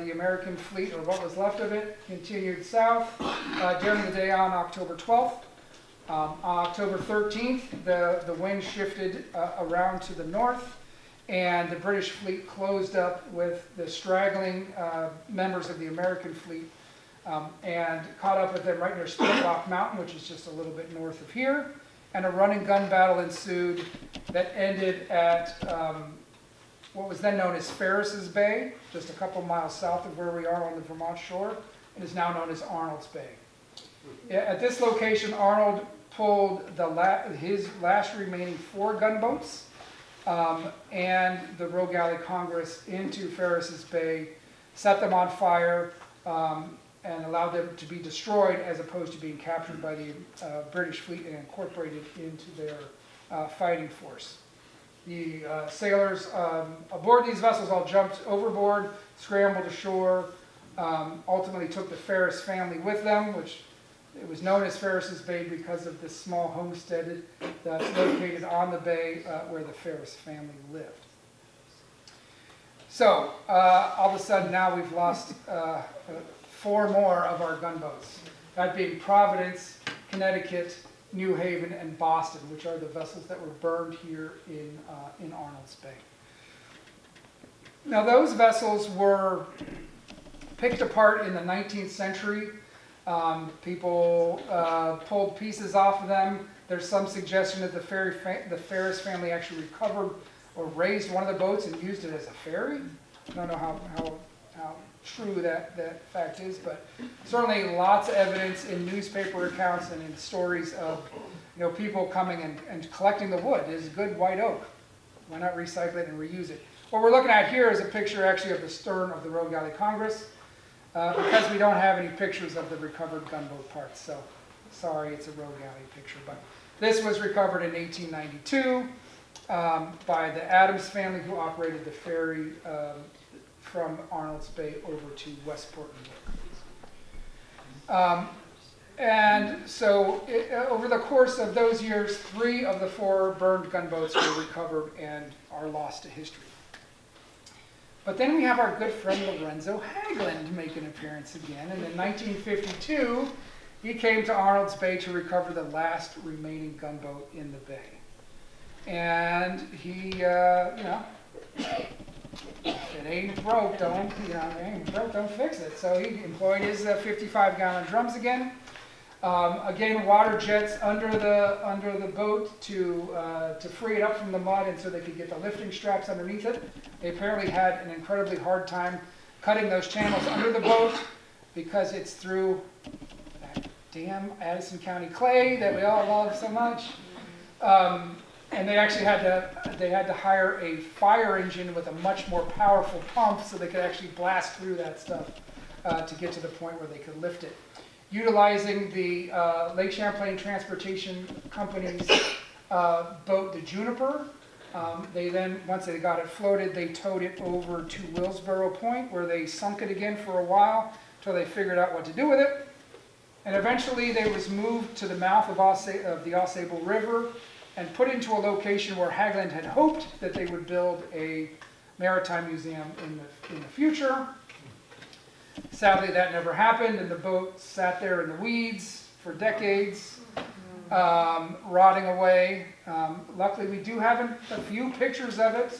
the American fleet, or what was left of it, continued south during the day on October 12th. On October 13th, the wind shifted around to the north, and the British fleet closed up with the straggling members of the American fleet and caught up with them right near Split Rock Mountain, which is just a little bit north of here. And a run-and gun battle ensued that ended at what was then known as Ferris's Bay, just a couple miles south of where we are on the Vermont shore, and is now known as Arnold's Bay. At this location, Arnold pulled his last remaining 4 gunboats and the Rogue Galley Congress into Ferris's Bay, set them on fire, and allowed them to be destroyed as opposed to being captured by the British fleet and incorporated into their fighting force. The sailors aboard these vessels all jumped overboard, scrambled ashore, ultimately took the Ferris family with them, which it was known as Ferris's Bay because of this small homestead that's located on the bay where the Ferris family lived. So, all of a sudden now we've lost 4 more of our gunboats, that being Providence, Connecticut, New Haven, and Boston, which are the vessels that were burned here in Arnold's Bay. Now those vessels were picked apart in the 19th century. People pulled pieces off of them. There's some suggestion that the Ferris family actually recovered or raised one of the boats and used it as a ferry. I don't know how true that fact is, but certainly lots of evidence in newspaper accounts and in stories of people coming and collecting the wood. It is good white oak. Why not recycle it and reuse it? What we're looking at here is a picture actually of the stern of the Rogue Galley Congress, because we don't have any pictures of the recovered gunboat parts. So sorry, it's a Rogue Galley picture, but this was recovered in 1892 by the Adams family, who operated the ferry from Arnold's Bay over to Westport, New York. And so over the course of those years, 3 of the 4 burned gunboats were recovered and are lost to history. But then we have our good friend Lorenzo Haglund make an appearance again, and in 1952 he came to Arnold's Bay to recover the last remaining gunboat in the bay. And he, if it ain't broke, don't fix it. So he employed his 55-gallon drums again. Again, water jets under the boat to free it up from the mud, and so they could get the lifting straps underneath it. They apparently had an incredibly hard time cutting those channels under the boat because it's through that damn Addison County clay that we all love so much. And they actually had to hire a fire engine with a much more powerful pump so they could actually blast through that stuff to get to the point where they could lift it. Utilizing the Lake Champlain Transportation Company's boat, the Juniper, they then, once they got it floated, they towed it over to Willsboro Point, where they sunk it again for a while until they figured out what to do with it. And eventually it was moved to the mouth of the Ausable River and put into a location where Haglund had hoped that they would build a maritime museum in the future. Sadly, that never happened, and the boat sat there in the weeds for decades, rotting away. Luckily, we do have a few pictures of it.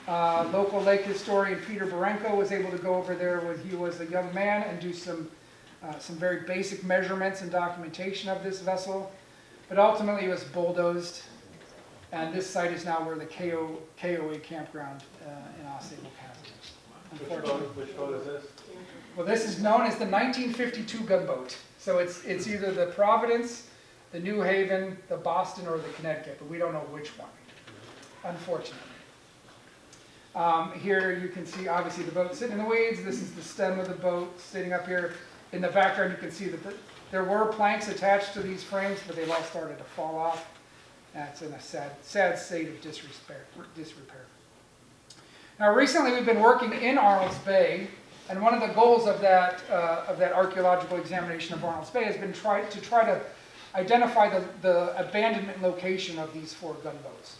Local lake historian Peter Barenko was able to go over there when he was a young man and do some very basic measurements and documentation of this vessel. But ultimately, it was bulldozed, and this site is now where the KOA campground in Ausable County. Which boat is this? Well, this is known as the 1952 gunboat. So it's either the Providence, the New Haven, the Boston, or the Connecticut, but we don't know which one, unfortunately. Here you can see, obviously, the boat sitting in the weeds. This is the stem of the boat sitting up here. In the background, you can see that there were planks attached to these frames, but they've all started to fall off. That's in a sad state of disrepair. Now, recently we've been working in Arnold's Bay, and one of the goals of that archaeological examination of Arnold's Bay has been to try to identify the abandonment location of these 4 gunboats.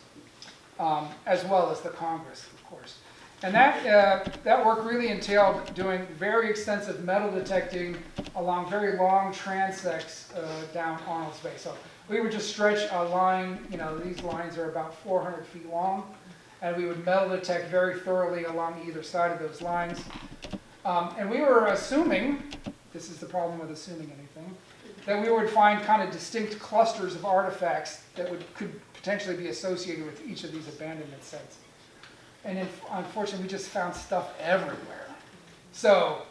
as well as the Congress, of course. And that work really entailed doing very extensive metal detecting along very long transects down Arnold's Bay. So we would just stretch a line, these lines are about 400 feet long, and we would metal detect very thoroughly along either side of those lines. And we were assuming, this is the problem with assuming anything, that we would find kind of distinct clusters of artifacts that could potentially be associated with each of these abandonment sites. And unfortunately, we just found stuff everywhere. So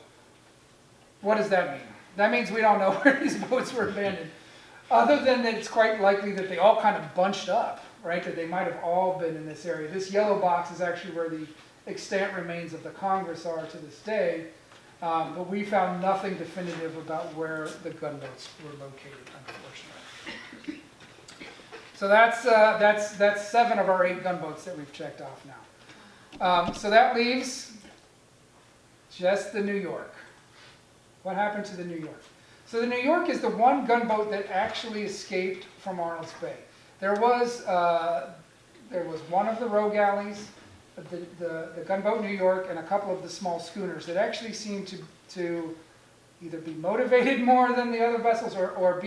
what does that mean? That means we don't know where these boats were abandoned, other than that it's quite likely that they all kind of bunched up, right? That they might have all been in this area. This yellow box is actually where the extant remains of the Congress are to this day, but we found nothing definitive about where the gunboats were located, unfortunately. So that's 7 of our 8 gunboats that we've checked off now. So that leaves just the New York. What happened to the New York? So the New York is the one gunboat that actually escaped from Arnold's Bay. There was one of the rogue galleys, the gunboat New York, and a couple of the small schooners that actually seemed to either be motivated more than the other vessels or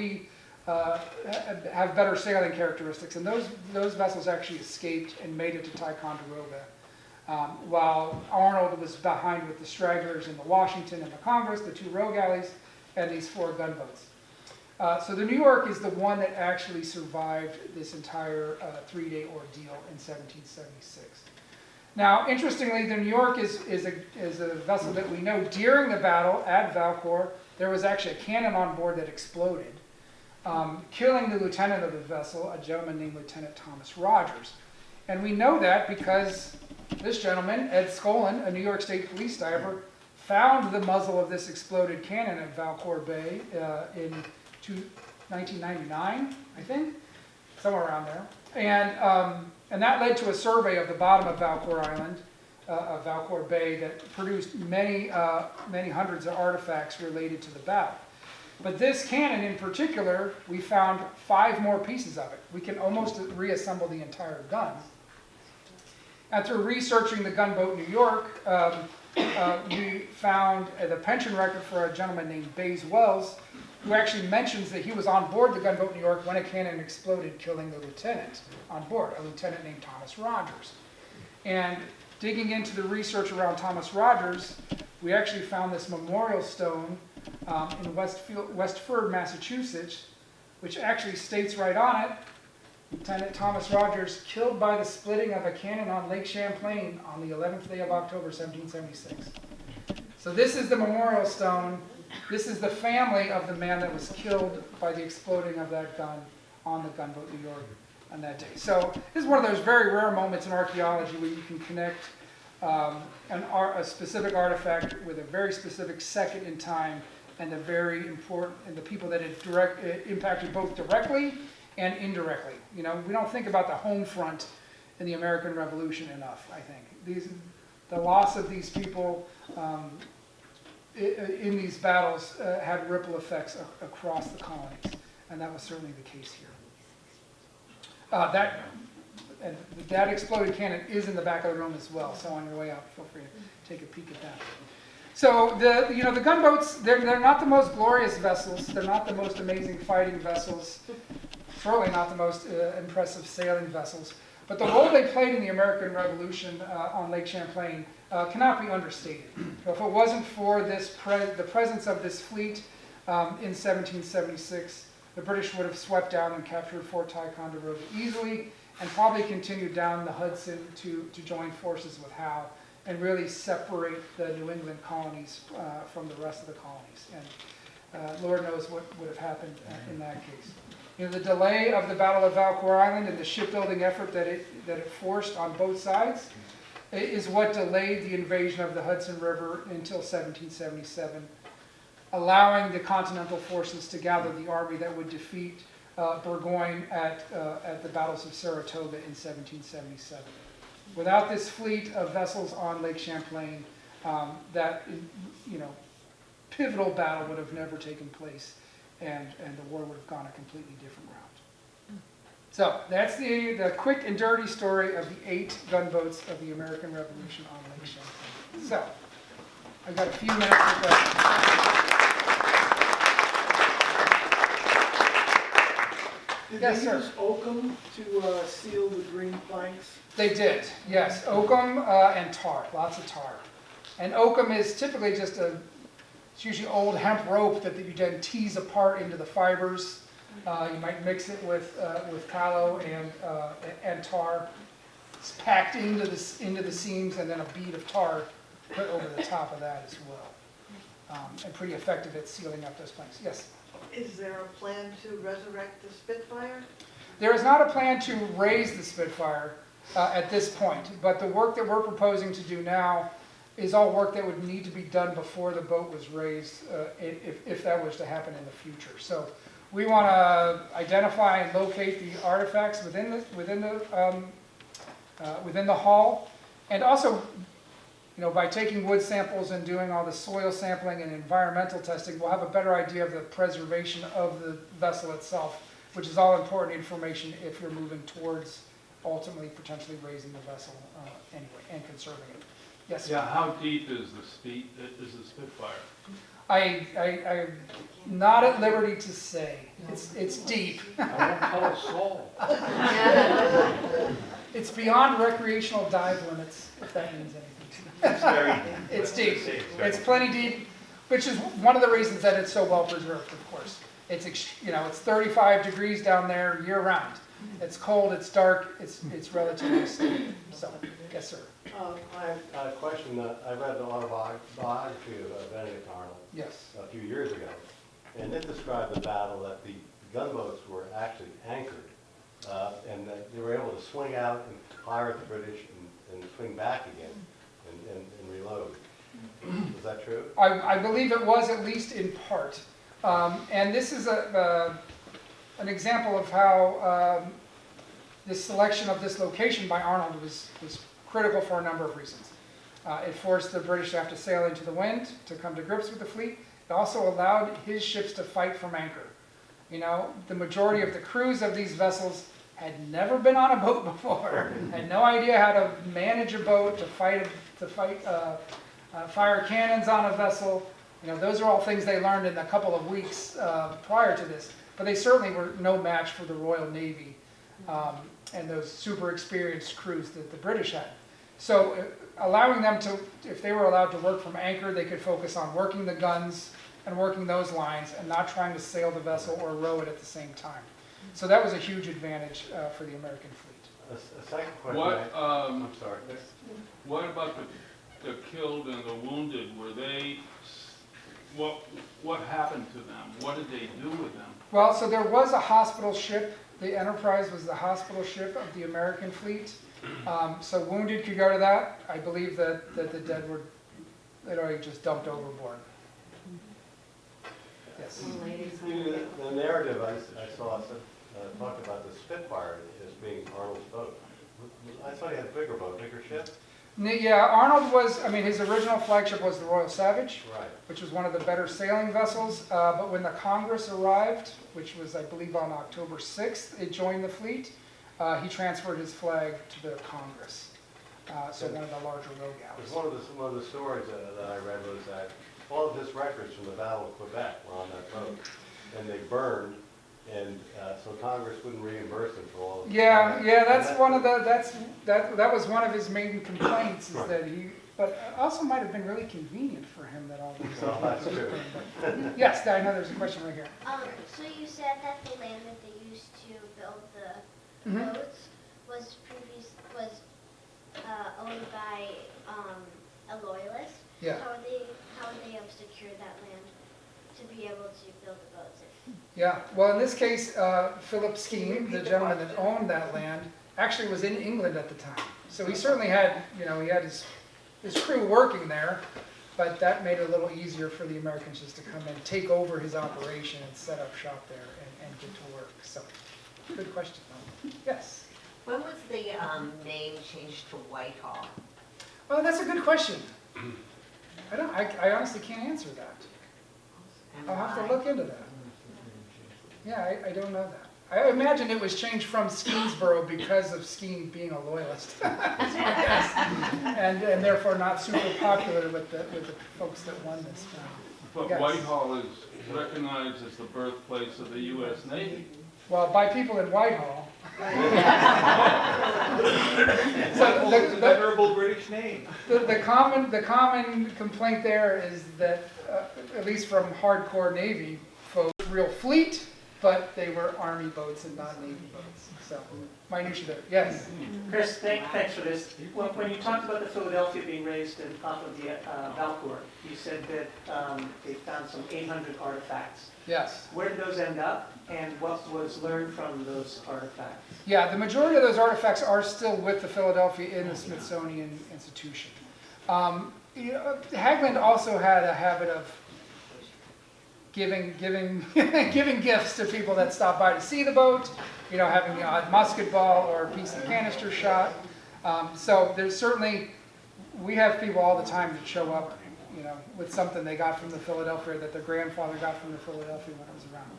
have better sailing characteristics. And those vessels actually escaped and made it to Ticonderoga, while Arnold was behind with the stragglers in the Washington and the Congress, the 2 rogue galleys, and these 4 gunboats. So the New York is the one that actually survived this entire 3-day ordeal in 1776. Now, interestingly, the New York is a vessel that we know during the battle at Valcour, there was actually a cannon on board that exploded, killing the lieutenant of the vessel, a gentleman named Lieutenant Thomas Rogers. And we know that because this gentleman, Ed Skolin, a New York State police diver, found the muzzle of this exploded cannon at Valcour Bay in 1999, I think, somewhere around there. And that led to a survey of the bottom of Valcour Island, of Valcour Bay, that produced many hundreds of artifacts related to the battle. But this cannon in particular, we found 5 more pieces of it. We can almost reassemble the entire gun. And through researching the gunboat New York, we found the pension record for a gentleman named Bays Wells, who actually mentions that he was on board the gunboat New York when a cannon exploded, killing the lieutenant on board, a lieutenant named Thomas Rogers. And digging into the research around Thomas Rogers, we actually found this memorial stone in Westford, Massachusetts, which actually states right on it, Lieutenant Thomas Rogers, killed by the splitting of a cannon on Lake Champlain on the 11th day of October, 1776. So this is the memorial stone. This is the family of the man that was killed by the exploding of that gun on the gunboat New York on that day. So this is one of those very rare moments in archaeology where you can connect a specific artifact with a very specific second in time and the very important, and the people that it impacted both directly and indirectly. We don't think about the home front in the American Revolution enough, I think. The loss of these people in these battles had ripple effects across the colonies, and that was certainly the case here. That exploded cannon is in the back of the room as well, so on your way out, feel free to take a peek at that. So the gunboats, they're not the most glorious vessels, they're not the most amazing fighting vessels, certainly not the most impressive sailing vessels, but the role they played in the American Revolution on Lake Champlain cannot be understated. So if it wasn't for the presence of this fleet in 1776, the British would have swept down and captured Fort Ticonderoga easily, and probably continued down the Hudson to join forces with Howe and really separate the New England colonies from the rest of the colonies. And Lord knows what would have happened in that case. The delay of the Battle of Valcour Island and the shipbuilding effort that it forced on both sides is what delayed the invasion of the Hudson River until 1777, allowing the Continental forces to gather the army that would defeat Burgoyne at the battles of Saratoga in 1777. Without this fleet of vessels on Lake Champlain, that pivotal battle would have never taken place, and the war would have gone a completely different route. So that's the quick and dirty story of the 8 gunboats of the American Revolution on Lake Champlain. So I've got a few minutes for questions. Did Yes, they sir. use oakum to seal the green planks? They did, yes. Oakum and tar, lots of tar. And oakum is typically just it's usually old hemp rope that you then tease apart into the fibers. You might mix it with tallow and tar. It's packed into the seams, and then a bead of tar put over the top of that as well. And pretty effective at sealing up those planks. Yes? Is there a plan to resurrect the Spitfire? There is not a plan to raise the Spitfire at this point, but the work that we're proposing to do now is all work that would need to be done before the boat was raised, if that was to happen in the future. So we want to identify and locate the artifacts within the hull, and also, by taking wood samples and doing all the soil sampling and environmental testing, we'll have a better idea of the preservation of the vessel itself, which is all important information if you're moving towards ultimately potentially raising the vessel anyway and conserving it. Yes? Yeah, how deep is the Spitfire? I'm not at liberty to say. It's deep. I won't tell a soul. It's beyond recreational dive limits, if that means anything to you. It's very deep. It's deep. It's plenty deep, which is one of the reasons that it's so well preserved, of course. It's 35 degrees down there year round. It's cold, it's dark, it's relatively stable. So, yes, sir. I have a question. I read an autobiography of Benedict Arnold Yes. a few years ago, and it described the battle that the gunboats were actually anchored, and that they were able to swing out and fire at the British and swing back again and reload. Is that true? I believe it was, at least in part. And this is an example of how this selection of this location by Arnold was critical for a number of reasons. It forced the British to have to sail into the wind to come to grips with the fleet. It also allowed his ships to fight from anchor. The majority of the crews of these vessels had never been on a boat before, had no idea how to manage a boat, to fire cannons on a vessel. Those are all things they learned in a couple of weeks prior to this. But they certainly were no match for the Royal Navy and those super experienced crews that the British had. So allowing them to, if they were allowed to work from anchor, they could focus on working the guns and working those lines and not trying to sail the vessel or row it at the same time. So that was a huge advantage for the American fleet. A second question. I'm sorry. What about the killed and the wounded? Were they? What happened to them? What did they do with them? Well, so there was a hospital ship. The Enterprise was the hospital ship of the American fleet. So wounded could go to that. I believe that the dead they'd already just dumped overboard. Yes. The narrative I saw talked about the Spitfire as being Arnold's boat. I thought he had a bigger boat, bigger ship. Yeah, Arnold was, his original flagship was the Royal Savage, Right. which was one of the better sailing vessels. But when the Congress arrived, which was, I believe, on October 6th, it joined the fleet. He transferred his flag to the Congress, so one of the larger row galleys. One of the stories that I read was that all of his records from the Battle of Quebec were on that boat, and they burned, and so Congress wouldn't reimburse him for all of it. Yeah, that's one of the that was one of his main complaints, is that he. But also might have been really convenient for him that all these. So that's true. Yes, I know there's a question right here. So you said that the land that they used to build the boats was owned by a loyalist. Yeah. How would they have secured that land to be able to build the boats? Yeah. Well, in this case, Philip Skene, the gentleman that owned that land, actually was in England at the time. So he certainly had, he had his crew working there, but that made it a little easier for the Americans just to come and take over his operation and set up shop there and get to work. So, good question, though. Yes. When was the name changed to Whitehall? Well, that's a good question. I honestly can't answer that. And I'll have to why? look into that. Yeah, I don't know that. I imagine it was changed from Skeensboro because of Skeen being a loyalist. That's my guess. And therefore not super popular with the folks that won this. But Yes. Whitehall is recognized as the birthplace of the US Navy. Well, by people in Whitehall. Whitehall is a venerable British name. The common complaint there is that, at least from hardcore Navy folks, real fleet, but they were Army boats and not Navy boats. So, minutia there. Yes. Chris, thanks for this. When you talked about the Philadelphia being raised off of the Valcour, you said that they found some 800 artifacts. Yes. Where did those end up, and what was learned from those artifacts? Yeah, the majority of those artifacts are still with the Philadelphia in the Smithsonian Institution. Haglund also had a habit of giving gifts to people that stopped by to see the boat, having the odd musket ball or a piece of canister shot. So there's certainly, we have people all the time that show up, with something they got from the Philadelphia that their grandfather got from the Philadelphia when it was around.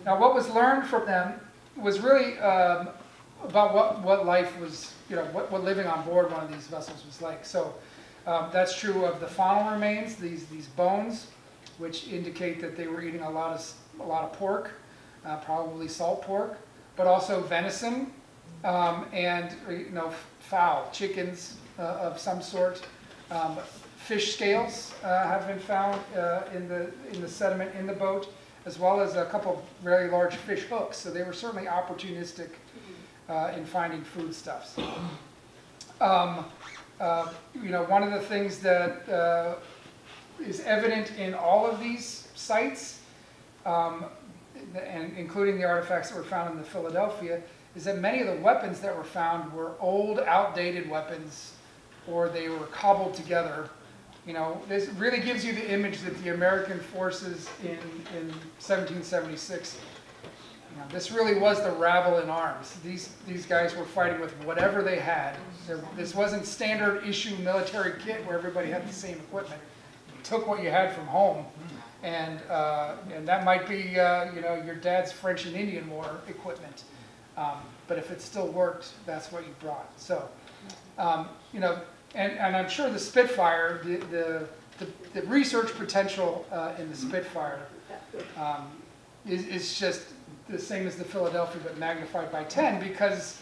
Now what was learned from them was really about what life was, what living on board one of these vessels was like. So that's true of the faunal remains, these bones, which indicate that they were eating a lot of pork, probably salt pork, but also venison and fowl, chickens of some sort. Fish scales have been found in the sediment in the boat, as well as a couple of very large fish hooks. So they were certainly opportunistic in finding foodstuffs. One of the things that is evident in all of these sites, and including the artifacts that were found in the Philadelphia, is that many of the weapons that were found were old, outdated weapons, or they were cobbled together. This really gives you the image that the American forces in 1776, this really was the rabble in arms. These guys were fighting with whatever they had. This wasn't standard issue military kit where everybody had the same equipment. You took what you had from home, and that might be your dad's French and Indian War equipment. But if it still worked, that's what you brought. So, and I'm sure the Spitfire, the research potential in the Spitfire is just the same as the Philadelphia, but magnified by 10, because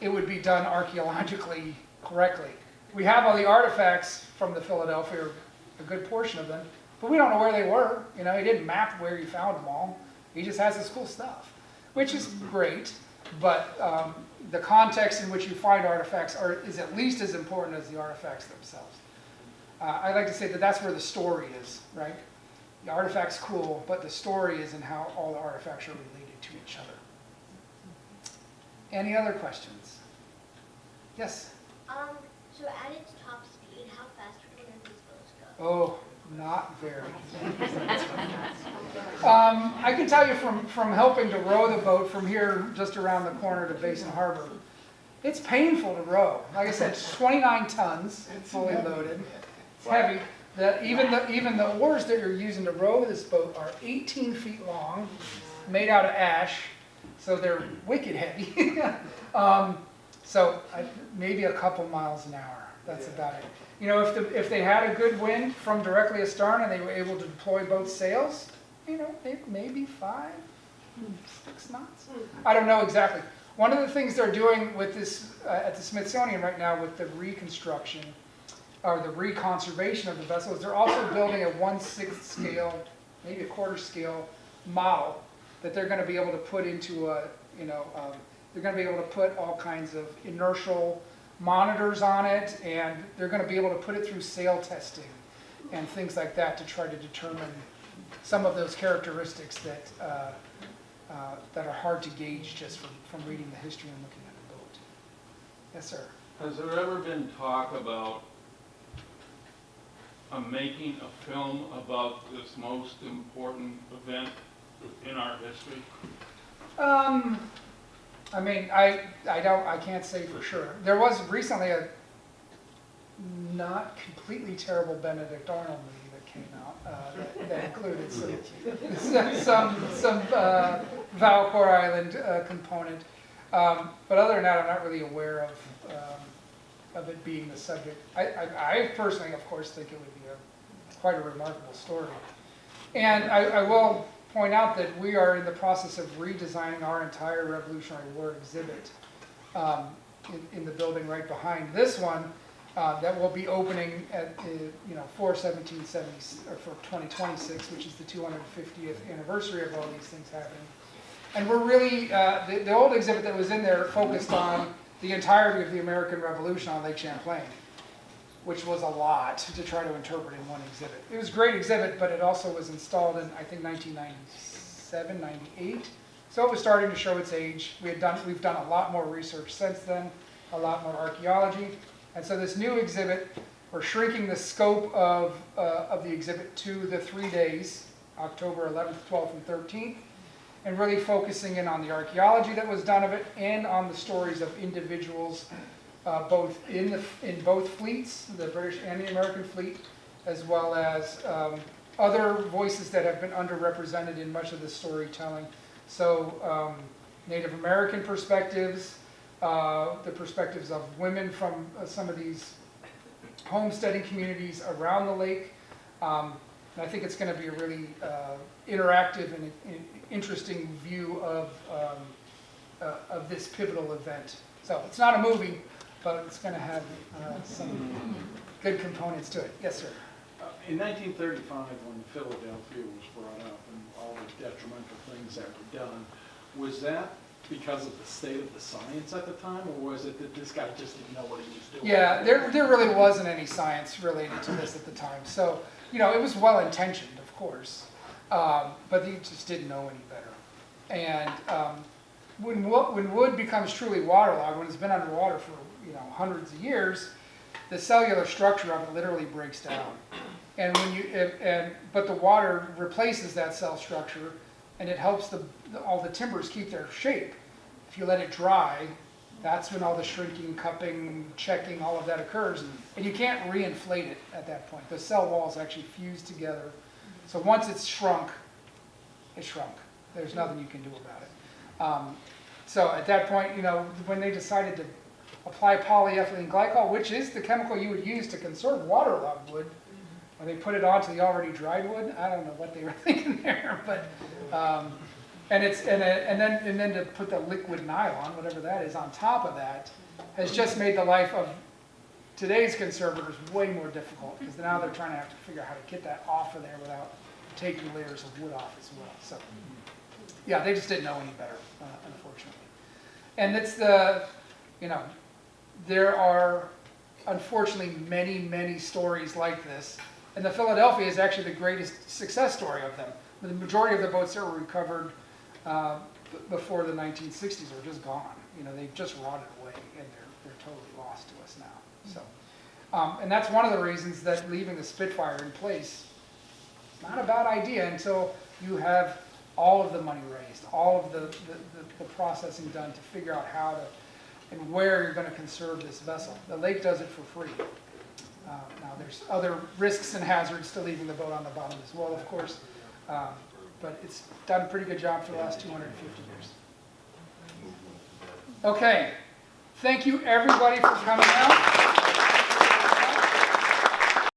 it would be done archaeologically correctly. We have all the artifacts from the Philadelphia, a good portion of them, but we don't know where they were. He didn't map where he found them all. He just has this cool stuff, which is great, but the context in which you find artifacts is at least as important as the artifacts themselves. I like to say that that's where the story is, right? The artifact's cool, but the story is in how all the artifacts are related to each other. Any other questions? Yes? So at its top speed, how fast can these boats go? Oh, not very. I can tell you from helping to row the boat from here just around the corner to Basin Harbor, it's painful to row. Like I said, it's 29 tons, fully loaded. It's heavy. Even the oars that you're using to row this boat are 18 feet long, made out of ash, so they're wicked heavy. Maybe a couple miles an hour. That's about it. If they had a good wind from directly astern and they were able to deploy both sails, maybe 5, 6 knots. I don't know exactly. One of the things they're doing with this at the Smithsonian right now with the reconstruction or the reconservation of the vessel is they're also building a 1/6 scale, maybe a 1/4 scale model that they're going to be able to put into they're going to be able to put all kinds of inertial monitors on it, and they're going to be able to put it through sail testing and things like that to try to determine some of those characteristics that are hard to gauge just from reading the history and looking at the boat. Yes, sir. Has there ever been talk about making a film about this most important event in our history? I can't say for sure. There was recently a not completely terrible Benedict Arnold movie that came out that included some Valcour Island component. But other than that, I'm not really aware of it being the subject. I personally, of course, think it would be quite a remarkable story. And I will point out that we are in the process of redesigning our entire Revolutionary War exhibit in the building right behind this one that will be opening at for 1770 or for 2026, which is the 250th anniversary of all these things happening. And we're really the old exhibit that was in there focused on the entirety of the American Revolution on Lake Champlain, which was a lot to try to interpret in one exhibit. It was a great exhibit, but it also was installed in, I think, 1997, 98. So it was starting to show its age. We've done a lot more research since then, a lot more archaeology. And so this new exhibit, we're shrinking the scope of the exhibit to the 3 days, October 11th, 12th, and 13th, and really focusing in on the archaeology that was done of it and on the stories of individuals both in both fleets, the British and the American fleet, as well as other voices that have been underrepresented in much of the storytelling. So Native American perspectives, the perspectives of women from some of these homesteading communities around the lake. And I think it's going to be a really interactive and interesting view of this pivotal event. So it's not a movie, but it's going to have some good components to it. Yes, sir. In 1935, when Philadelphia was brought up and all the detrimental things that were done, was that because of the state of the science at the time, or was it that this guy just didn't know what he was doing? Yeah, there really wasn't any science related to this at the time. So, it was well-intentioned, of course, but he just didn't know any better. And when wood becomes truly waterlogged, when it's been underwater for hundreds of years, the cellular structure of it literally breaks down. And but the water replaces that cell structure, and it helps all the timbers keep their shape. If you let it dry, that's when all the shrinking, cupping, checking, all of that occurs, and you can't reinflate it at that point. The cell walls actually fuse together. So once it's shrunk, it shrunk. There's nothing you can do about it. So at that point, when they decided to apply polyethylene glycol, which is the chemical you would use to conserve waterlogged wood, when they put it onto the already dried wood, I don't know what they were thinking there, but and then to put the liquid nylon, whatever that is, on top of that, has just made the life of today's conservators way more difficult, because now they're trying to have to figure out how to get that off of there without taking layers of wood off as well. So yeah, they just didn't know any better, unfortunately. And it's there are unfortunately many, many stories like this. And the Philadelphia is actually the greatest success story of them. The majority of the boats that were recovered before the 1960s are just gone. They've just rotted away, and they're totally lost to us now. So, and that's one of the reasons that leaving the Spitfire in place is not a bad idea until you have all of the money raised, all of the processing done to figure out how to and where you're going to conserve this vessel. The lake does it for free. Now there's other risks and hazards to leaving the boat on the bottom as well, of course, but it's done a pretty good job for the last 250 years. Okay, thank you everybody for coming out.